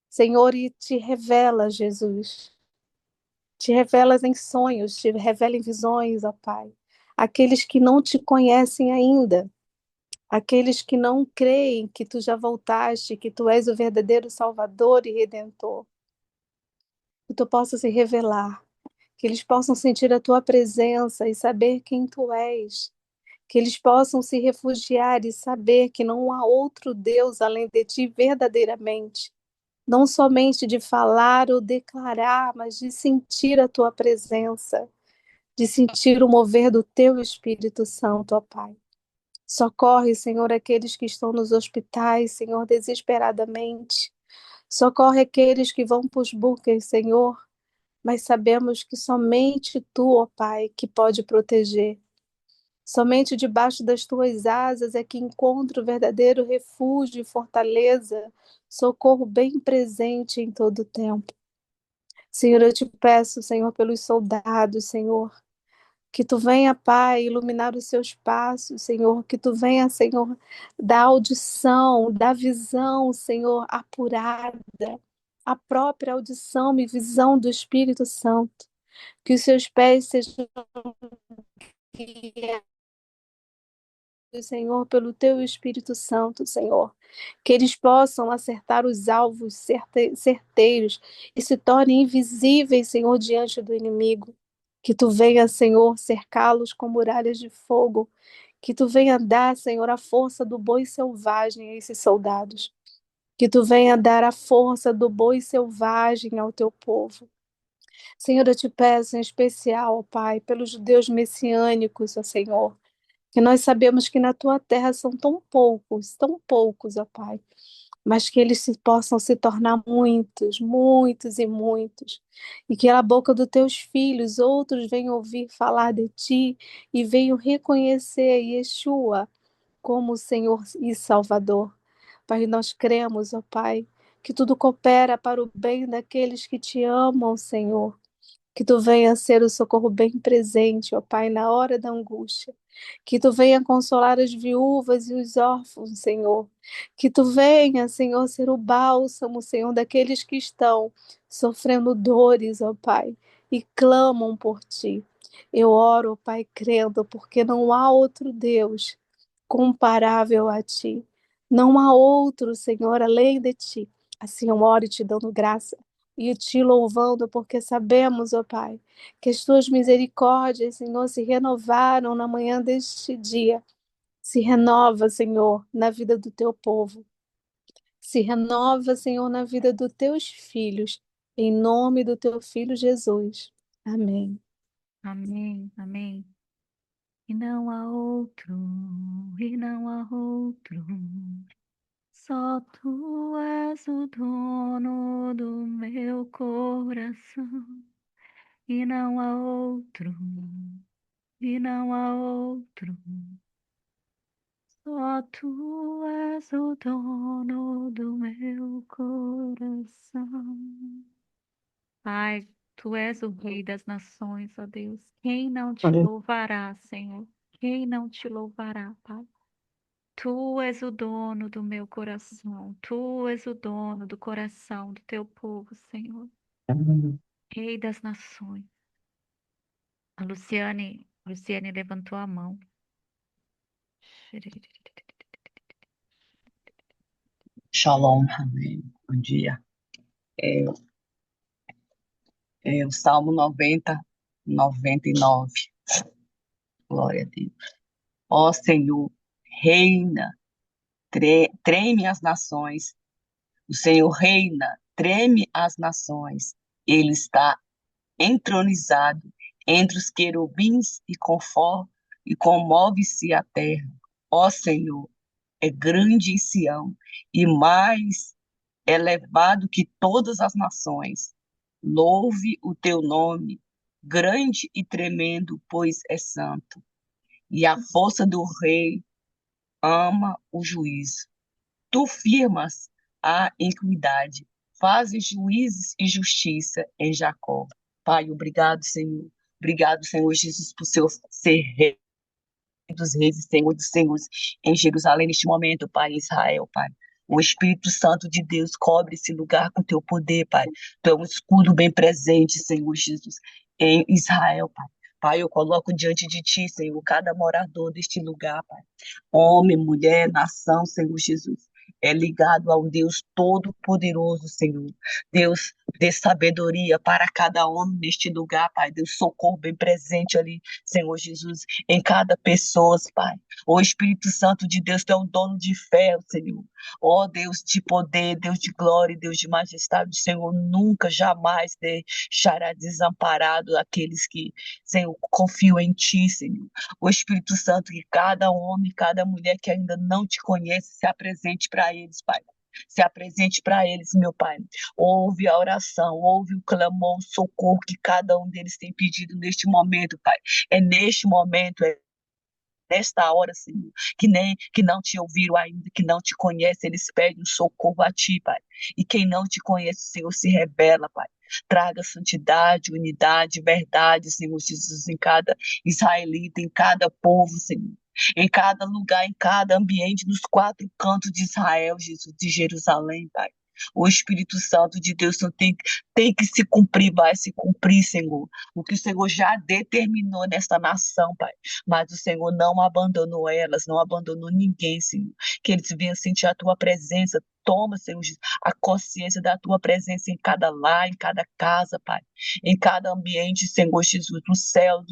Senhor, e te revela, Jesus. Te revelas em sonhos, te revela em visões, ó Pai. Aqueles que não te conhecem ainda, aqueles que não creem que tu já voltaste, que tu és o verdadeiro Salvador e Redentor. Que tu possa se revelar, que eles possam sentir a tua presença e saber quem tu és. Que eles possam se refugiar e saber que não há outro Deus além de ti verdadeiramente. Não somente de falar ou declarar, mas de sentir a tua presença, de sentir o mover do teu Espírito Santo, ó Pai. Socorre, Senhor, aqueles que estão nos hospitais, Senhor, desesperadamente. Socorre aqueles que vão para os bunkers, Senhor, mas sabemos que somente tu, ó Pai, que pode proteger. Somente debaixo das tuas asas é que encontro o verdadeiro refúgio e fortaleza, socorro bem presente em todo o tempo. Senhor, eu te peço, Senhor, pelos soldados, Senhor, que tu venha, Pai, iluminar os seus passos, Senhor, que tu venha, Senhor, dar audição, dar visão, Senhor, apurada, a própria audição e visão do Espírito Santo, que os seus pés sejam guiados, Senhor, pelo teu Espírito Santo, Senhor, que eles possam acertar os alvos certeiros e se tornem invisíveis, Senhor, diante do inimigo. Que tu venha, Senhor, cercá-los com muralhas de fogo. Que tu venha dar, Senhor, a força do boi selvagem a esses soldados. Que tu venha dar a força do boi selvagem ao teu povo. Senhor, eu te peço em especial, ó Pai, pelos judeus messiânicos, ó Senhor, que nós sabemos que na tua terra são tão poucos, ó Pai, mas que eles possam se tornar muitos, muitos e muitos, e que a boca dos teus filhos outros venham ouvir falar de ti e venham reconhecer Yeshua como Senhor e Salvador. Pai, nós cremos, ó Pai, que tudo coopera para o bem daqueles que te amam, Senhor. Que tu venha ser o socorro bem presente, ó Pai, na hora da angústia. Que tu venha consolar as viúvas e os órfãos, Senhor. Que tu venha, Senhor, ser o bálsamo, Senhor, daqueles que estão sofrendo dores, ó Pai, e clamam por ti. Eu oro, ó Pai, crendo, porque não há outro Deus comparável a ti. Não há outro, Senhor, além de ti. Assim eu oro te dando graça e te louvando, porque sabemos, ó Pai, que as tuas misericórdias, Senhor, se renovaram na manhã deste dia. Se renova, Senhor, na vida do teu povo. Se renova, Senhor, na vida dos teus filhos. Em nome do teu filho Jesus. Amém. Amém, amém. E não há outro, e não há outro. Só tu és o dono do meu coração. E não há outro, e não há outro. Só tu és o dono do meu coração. Pai, tu és o Rei das nações, ó Deus. Quem não te Aleluia. louvará, Senhor? Quem não te louvará, Pai? Tu és o dono do meu coração. Tu és o dono do coração do teu povo, Senhor. Rei das nações. A Luciane levantou a mão. Shalom, amém. Bom dia. É, o Salmo 99. Glória a Deus. Ó Senhor, reina, treme as nações. O Senhor reina, treme as nações. Ele está entronizado entre os querubins e comove-se a terra. Ó Senhor, é grande em Sião e mais elevado que todas as nações. Louve o teu nome, grande e tremendo, pois é santo. E a força do rei ama o juízo. Tu firmas a equidade, fazes juízes e justiça em Jacó. Pai, obrigado, Senhor. Obrigado, Senhor Jesus, por ser rei dos reis e Senhor dos senhores em Jerusalém neste momento, Pai, em Israel, Pai. O Espírito Santo de Deus cobre esse lugar com teu poder, Pai. Tu é um escudo bem presente, Senhor Jesus, em Israel, Pai. Pai, eu coloco diante de ti, Senhor, cada morador deste lugar, Pai. Homem, mulher, nação, Senhor Jesus. É ligado ao Deus Todo-Poderoso, Senhor. Deus, dê sabedoria para cada homem neste lugar, Pai. Deus, socorro bem presente ali, Senhor Jesus, em cada pessoa, Pai. O Espírito Santo de Deus, tu é um dono de fé, Senhor. Ó Deus de poder, Deus de glória, Deus de majestade, Senhor, nunca, jamais deixará desamparado aqueles que, Senhor, confiam em Ti, Senhor. O Espírito Santo, que cada homem, cada mulher que ainda não te conhece, se apresente para eles, Pai. Se apresente para eles, meu Pai. Ouve a oração, ouve o clamor, o socorro que cada um deles tem pedido neste momento, Pai. É neste momento, nesta hora, Senhor, que não te ouviram ainda, que não te conhecem, eles pedem socorro a ti, Pai. E quem não te conhece, Senhor, se revela, Pai. Traga santidade, unidade, verdade, Senhor Jesus, em cada israelita, em cada povo, Senhor. Em cada lugar, em cada ambiente, nos quatro cantos de Israel, Jesus, de Jerusalém, Pai. O Espírito Santo de Deus não tem que se cumprir, vai se cumprir, Senhor. O que o Senhor já determinou nesta nação, Pai. Mas o Senhor não abandonou elas, não abandonou ninguém, Senhor. Que eles venham sentir a tua presença. Toma, Senhor, a consciência da tua presença em cada lar, em cada casa, Pai. Em cada ambiente, Senhor Jesus, do céu,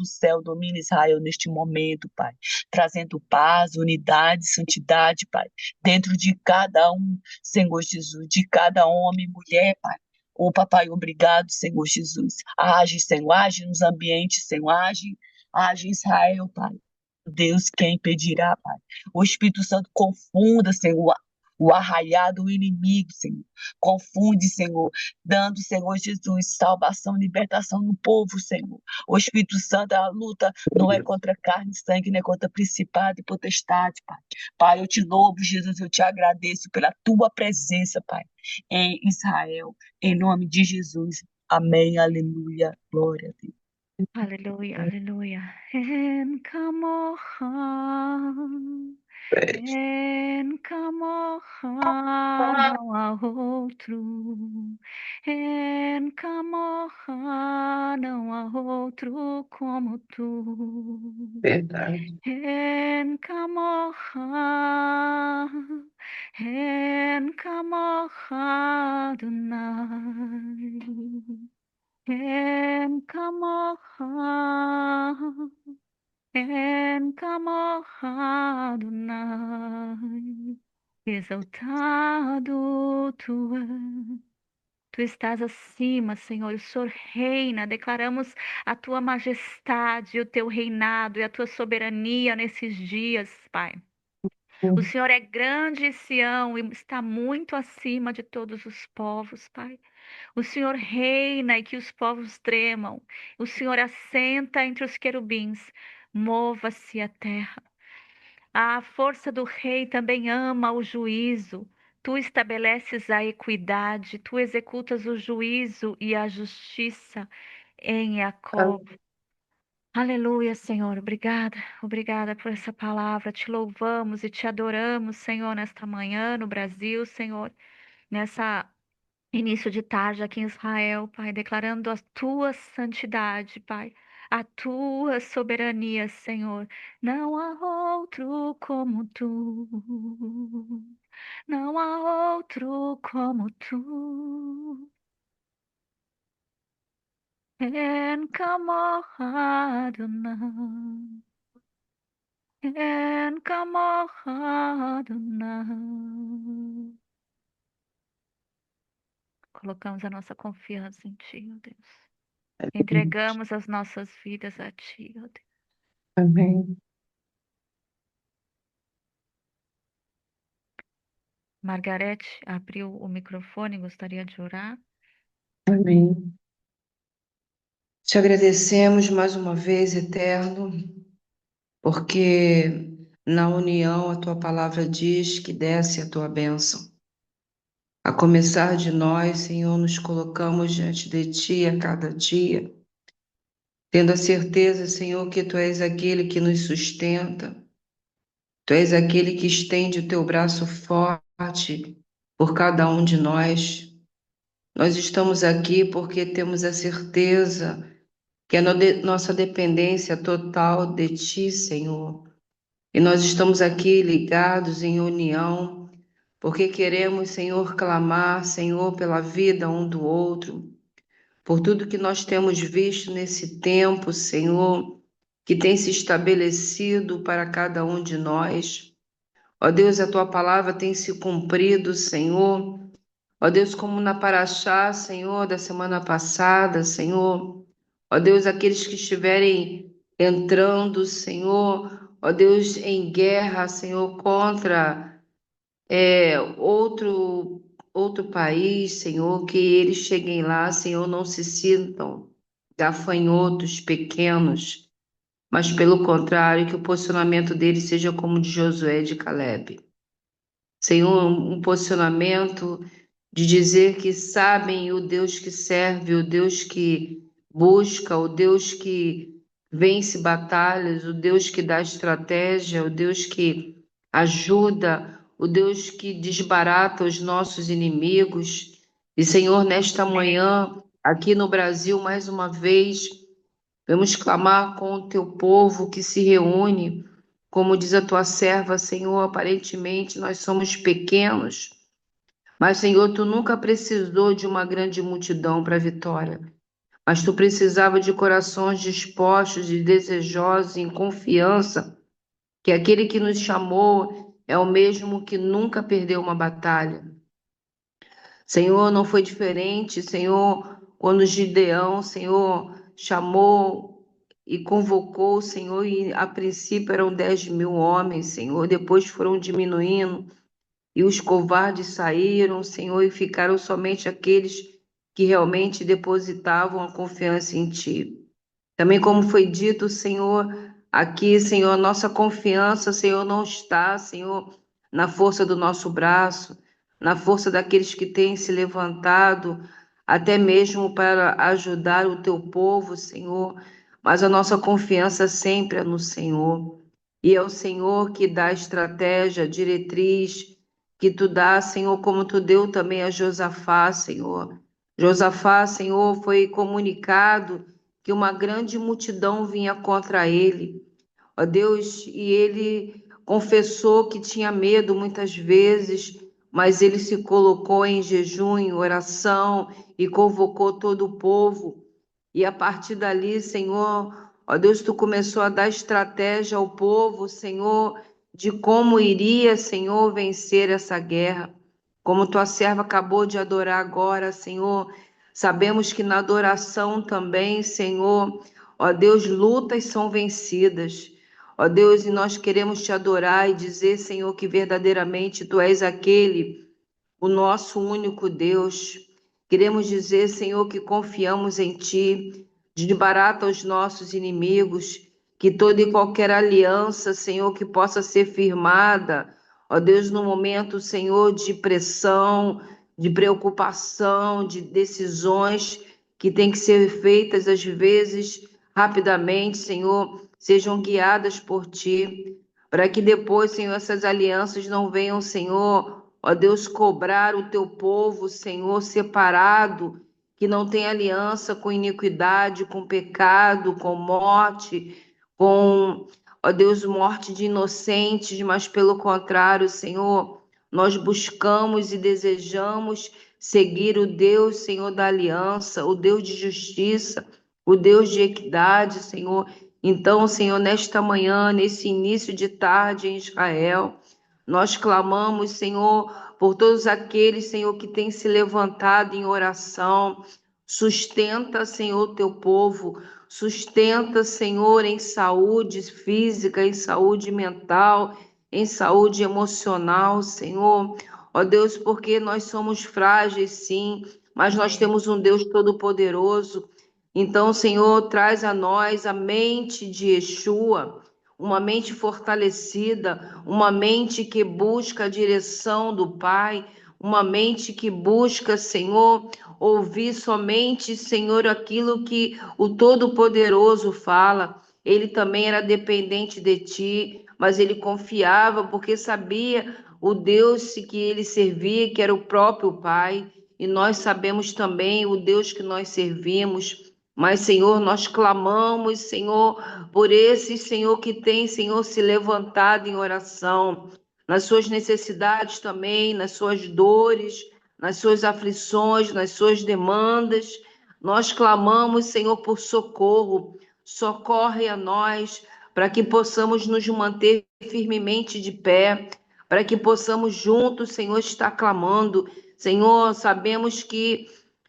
domina Israel neste momento, Pai. Trazendo paz, unidade, santidade, Pai. Dentro de cada um, Senhor Jesus, de cada homem e mulher, Pai. Ô, papai, obrigado, Senhor Jesus. Age, Senhor, age nos ambientes, Senhor, age em Israel, Pai. Deus, quem impedirá, Pai? O Espírito Santo confunda, Senhor, o arraiar do inimigo, Senhor. Confunde, Senhor, dando, Senhor Jesus, salvação, libertação no povo, Senhor. O Espírito Santo, a luta não é contra carne e sangue, nem contra principado e potestade, Pai. Pai, eu te louvo, Jesus, eu te agradeço pela tua presença, Pai, em Israel, em nome de Jesus. Amém, aleluia, glória a Deus. Aleluia, aleluia. En kamocha, não há outro. En kamocha, não há outro como tu. Verdade. En kamocha, Adonai. En kamocha, Adonai. Exaltado tu és. Tu estás acima, Senhor, o Senhor reina. Declaramos a tua majestade, o teu reinado e a tua soberania nesses dias, Pai. O Senhor é grande em Sião e está muito acima de todos os povos, Pai. O Senhor reina e que os povos tremam. O Senhor assenta entre os querubins. Mova-se a terra. A força do rei também ama o juízo. Tu estabeleces a equidade, tu executas o juízo e a justiça em Jacó. Aleluia, Senhor. Obrigada, obrigada por essa palavra. Te louvamos e te adoramos, Senhor, nesta manhã no Brasil, Senhor, nessa início de tarde aqui em Israel, Pai, declarando a tua santidade, Pai, a tua soberania, Senhor. Não há outro como tu. Não há outro como tu. En kamocha, Adonai. En kamocha, Adonai. Colocamos a nossa confiança em Ti, ó Deus. Entregamos as nossas vidas a Ti, ó Deus. Amém. Margarete abriu o microfone, gostaria de orar. Amém. Te agradecemos mais uma vez, Eterno, porque na união a tua palavra diz que desce a tua bênção. A começar de nós, Senhor, nos colocamos diante de ti a cada dia, tendo a certeza, Senhor, que tu és aquele que nos sustenta, tu és aquele que estende o teu braço forte por cada um de nós. Nós estamos aqui porque temos a certeza que a nossa dependência total de Ti, Senhor. E nós estamos aqui ligados em união, porque queremos, Senhor, clamar, Senhor, pela vida um do outro, por tudo que nós temos visto nesse tempo, Senhor, que tem se estabelecido para cada um de nós. Ó Deus, a Tua palavra tem se cumprido, Senhor. Ó Deus, como na Paraxá, Senhor, da semana passada, Senhor. Ó Deus, aqueles que estiverem entrando, Senhor, ó Deus, em guerra, Senhor, contra outro país, Senhor, que eles cheguem lá, Senhor, não se sintam gafanhotos pequenos, mas pelo contrário, que o posicionamento deles seja como o de Josué e de Calebe. Senhor, um posicionamento de dizer que sabem o Deus que serve, o Deus que busca, o Deus que vence batalhas, o Deus que dá estratégia, o Deus que ajuda, o Deus que desbarata os nossos inimigos. E, Senhor, nesta manhã, aqui no Brasil, mais uma vez, vamos clamar com o teu povo que se reúne. Como diz a tua serva, Senhor, aparentemente nós somos pequenos, mas, Senhor, tu nunca precisou de uma grande multidão para a vitória, mas tu precisava de corações dispostos e desejosos em confiança que aquele que nos chamou é o mesmo que nunca perdeu uma batalha. Senhor, não foi diferente, Senhor, quando Gideão, Senhor, chamou e convocou, Senhor, e a princípio eram 10.000 homens, Senhor, depois foram diminuindo, e os covardes saíram, Senhor, e ficaram somente aqueles que realmente depositavam a confiança em Ti. Também como foi dito, Senhor, aqui, Senhor, nossa confiança, Senhor, não está, Senhor, na força do nosso braço, na força daqueles que têm se levantado, até mesmo para ajudar o teu povo, Senhor, mas a nossa confiança sempre é no Senhor. E é o Senhor que dá estratégia, diretriz, que tu dá, Senhor, como tu deu também a Josafá, Senhor. Josafá, Senhor, foi comunicado que uma grande multidão vinha contra ele, ó Deus, e ele confessou que tinha medo muitas vezes, mas ele se colocou em jejum, em oração e convocou todo o povo. E a partir dali, Senhor, ó Deus, tu começou a dar estratégia ao povo, Senhor, de como iria, Senhor, vencer essa guerra. Como tua serva acabou de adorar agora, Senhor, sabemos que na adoração também, Senhor, ó Deus, lutas são vencidas. Ó Deus, e nós queremos te adorar e dizer, Senhor, que verdadeiramente tu és aquele, o nosso único Deus. Queremos dizer, Senhor, que confiamos em Ti, desbarata os nossos inimigos, que toda e qualquer aliança, Senhor, que possa ser firmada, ó Deus, no momento, Senhor, de pressão, de preocupação, de decisões que têm que ser feitas, às vezes, rapidamente, Senhor, sejam guiadas por Ti, para que depois, Senhor, essas alianças não venham, Senhor, ó Deus, cobrar o teu povo, Senhor, separado, que não tem aliança com iniquidade, com pecado, com morte, com, ó Deus, morte de inocentes, mas pelo contrário, Senhor, nós buscamos e desejamos seguir o Deus, Senhor, da aliança, o Deus de justiça, o Deus de equidade, Senhor. Então, Senhor, nesta manhã, nesse início de tarde em Israel, nós clamamos, Senhor, por todos aqueles, Senhor, que têm se levantado em oração. Sustenta, Senhor, o teu povo. Sustenta, Senhor, em saúde física, em saúde mental, em saúde emocional, Senhor. Ó Deus, porque nós somos frágeis, sim, mas nós temos um Deus todo-poderoso. Então, Senhor, traz a nós a mente de Yeshua, uma mente fortalecida, uma mente que busca a direção do Pai, uma mente que busca, Senhor, ouvir somente, Senhor, aquilo que o Todo-Poderoso fala. Ele também era dependente de Ti, mas ele confiava porque sabia o Deus que ele servia, que era o próprio Pai, e nós sabemos também o Deus que nós servimos. Mas, Senhor, nós clamamos, Senhor, por esse, Senhor, que tem, Senhor, se levantado em oração, nas suas necessidades também, nas suas dores, nas suas aflições, nas suas demandas. Nós clamamos, Senhor, por socorro. Socorre a nós, para que possamos nos manter firmemente de pé, para que possamos juntos, Senhor, estar clamando. Senhor, sabemos que,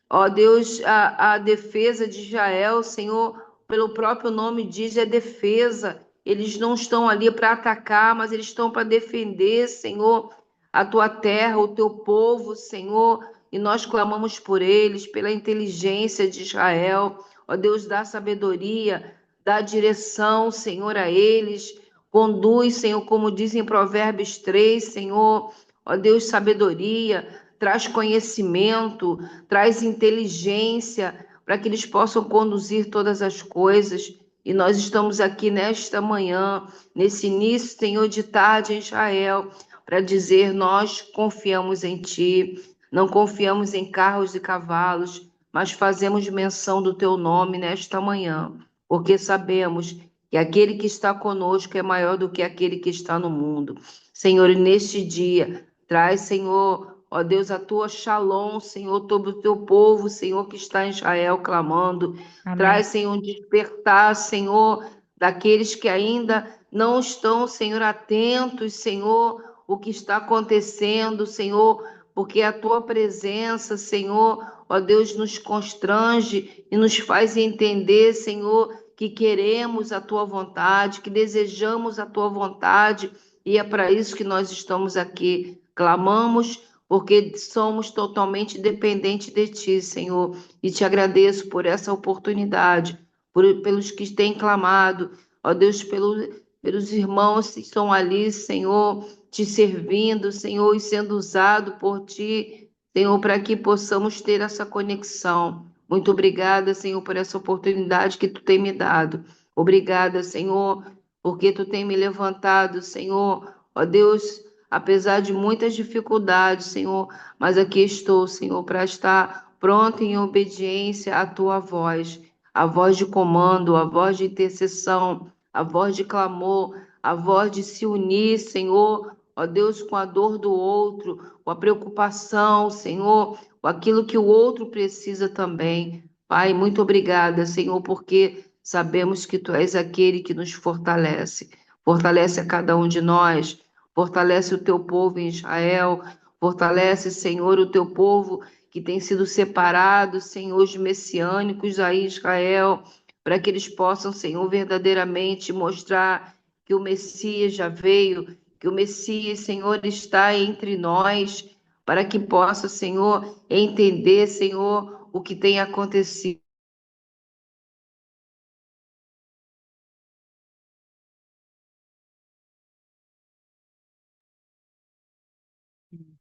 ó Deus, a defesa de Israel, Senhor, pelo próprio nome diz, é defesa. Eles não estão ali para atacar, mas eles estão para defender, Senhor, a tua terra, o teu povo, Senhor. E nós clamamos por eles, pela inteligência de Israel. Ó Deus, dá sabedoria, dá direção, Senhor, a eles. Conduz, Senhor, como diz em Provérbios 3, Senhor. Ó Deus, sabedoria, traz conhecimento, traz inteligência, para que eles possam conduzir todas as coisas. E nós estamos aqui nesta manhã, nesse início, Senhor, de tarde em Israel, para dizer: nós confiamos em Ti, não confiamos em carros e cavalos, mas fazemos menção do Teu nome nesta manhã, porque sabemos que aquele que está conosco é maior do que aquele que está no mundo. Senhor, neste dia, traz, Senhor, ó Deus, a tua shalom, Senhor, todo o teu povo, Senhor, que está em Israel clamando. Amém. Traz, Senhor, um despertar, Senhor, daqueles que ainda não estão, Senhor, atentos, Senhor, o que está acontecendo, Senhor, porque a tua presença, Senhor, ó Deus, nos constrange e nos faz entender, Senhor, que queremos a tua vontade, que desejamos a tua vontade, e é para isso que nós estamos aqui Clamamos porque somos totalmente dependentes de Ti, Senhor, e te agradeço por essa oportunidade, pelos que têm clamado, ó Deus, pelos irmãos que estão ali, Senhor, te servindo, Senhor, e sendo usado por Ti, Senhor, para que possamos ter essa conexão. Muito obrigada, Senhor, por essa oportunidade que Tu tem me dado. Obrigada, Senhor, porque Tu tem me levantado, Senhor, ó Deus, apesar de muitas dificuldades, Senhor, mas aqui estou, Senhor, para estar pronto em obediência à Tua voz, a voz de comando, a voz de intercessão, a voz de clamor, a voz de se unir, Senhor, ó Deus, com a dor do outro, com a preocupação, Senhor, com aquilo que o outro precisa também. Pai, muito obrigada, Senhor, porque sabemos que Tu és aquele que nos fortalece. Fortalece a cada um de nós, fortalece o Teu povo em Israel, fortalece, Senhor, o Teu povo que tem sido separado, Senhor, os messiânicos aí em Israel, para que eles possam, Senhor, verdadeiramente mostrar que o Messias já veio, que o Messias, Senhor, está entre nós, para que possa, Senhor, entender, Senhor, o que tem acontecido.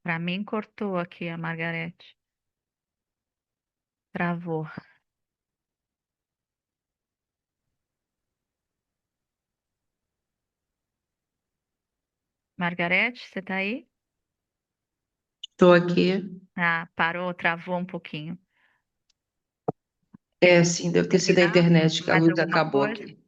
Para mim, cortou aqui a Margarete. Travou. Margarete, você tá aí? Estou aqui. Ah, parou, travou um pouquinho. É, sim, deve ter sido a Terminar? internet, que a Mais luz alguma acabou coisa? aqui.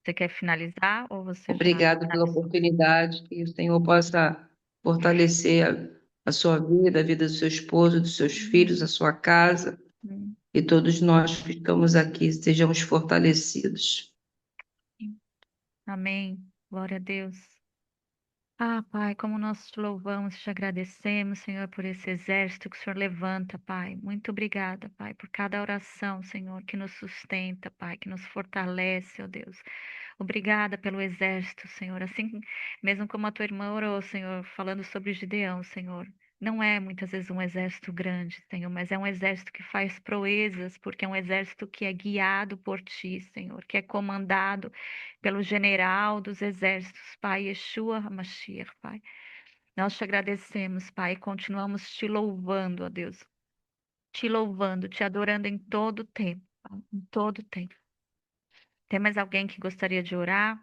Você quer finalizar ou você já Obrigado pela finalizou? oportunidade, que o Senhor possa fortalecer a sua vida, a vida do seu esposo, dos seus filhos, a sua casa, Hum, e todos nós que estamos aqui sejamos fortalecidos. sim. Amém. Glória a Deus. Ah, Pai, como nós te louvamos, te agradecemos, Senhor, por esse exército que o Senhor levanta, Pai. Muito obrigada, Pai, por cada oração, Senhor, que nos sustenta, Pai, que nos fortalece, ó Deus. Obrigada pelo exército, Senhor. Assim mesmo como a tua irmã orou, Senhor, falando sobre Gideão, Senhor. Não é muitas vezes um exército grande, Senhor, mas é um exército que faz proezas, porque é um exército que é guiado por ti, Senhor, que é comandado pelo general dos exércitos, Pai, Yeshua HaMashiach, Pai. Nós te agradecemos, Pai, e continuamos te louvando, ó Deus. Te louvando, te adorando em todo o tempo, Pai, em todo o tempo. Tem mais alguém que gostaria de orar?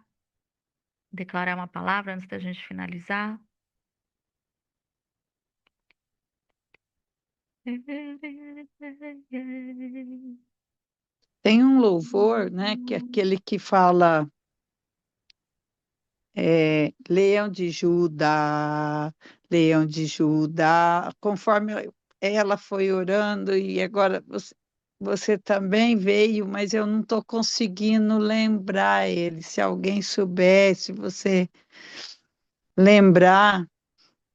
Declarar uma palavra antes da gente finalizar? Tem um louvor, né, que é aquele que fala Leão de Judá, Leão de Judá, conforme ela foi orando, e agora você também veio, mas eu não estou conseguindo lembrar ele. Se alguém soubesse, você lembrar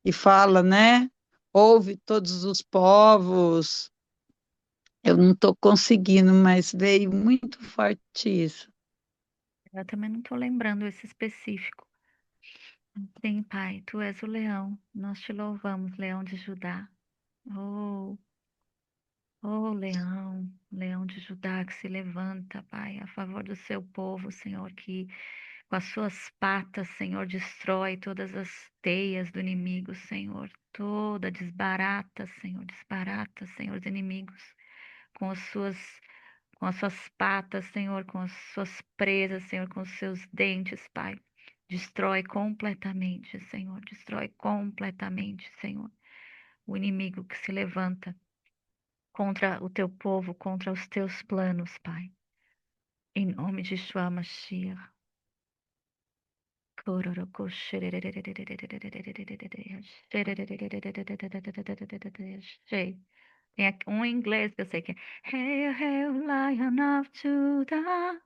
e fala, né? Ouve todos os povos. Eu não estou conseguindo, mas veio muito forte isso. Eu também não estou lembrando esse específico. Sim, Pai, tu és o leão. Nós te louvamos, leão de Judá. Oh, oh, leão, leão de Judá que se levanta, Pai, a favor do seu povo, Senhor, que com as suas patas, Senhor, destrói todas as teias do inimigo, Senhor. Toda desbarata, Senhor, os inimigos, com as suas patas, Senhor, com as suas presas, Senhor, com os seus dentes, Pai. Destrói completamente, Senhor. Destrói completamente, Senhor. O inimigo que se levanta contra o teu povo, contra os teus planos, Pai. Em nome de Yeshua Mashiach. Tem aqui um em inglês que eu sei que é Hail, hail, Lion of Judah.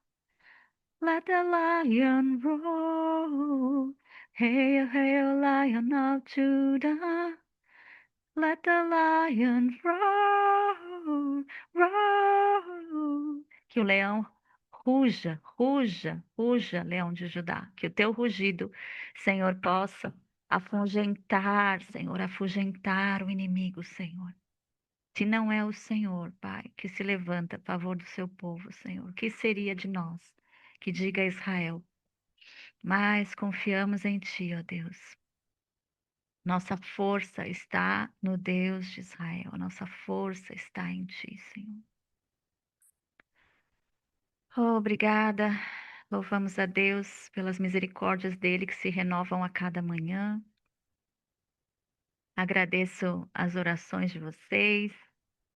Let the lion roar. Hail, hail, Lion of Judah. Let the lion roar, roar. Que o leão ruja, ruja, ruja, leão de Judá. Que o teu rugido, Senhor, possa afugentar, Senhor, afugentar o inimigo, Senhor. Se não é o Senhor, Pai, que se levanta a favor do seu povo, Senhor, o que seria de nós? Que diga a Israel, mas confiamos em Ti, ó Deus. Nossa força está no Deus de Israel, nossa força está em Ti, Senhor. Oh, obrigada. Louvamos a Deus pelas misericórdias dele que se renovam a cada manhã. Agradeço as orações de vocês.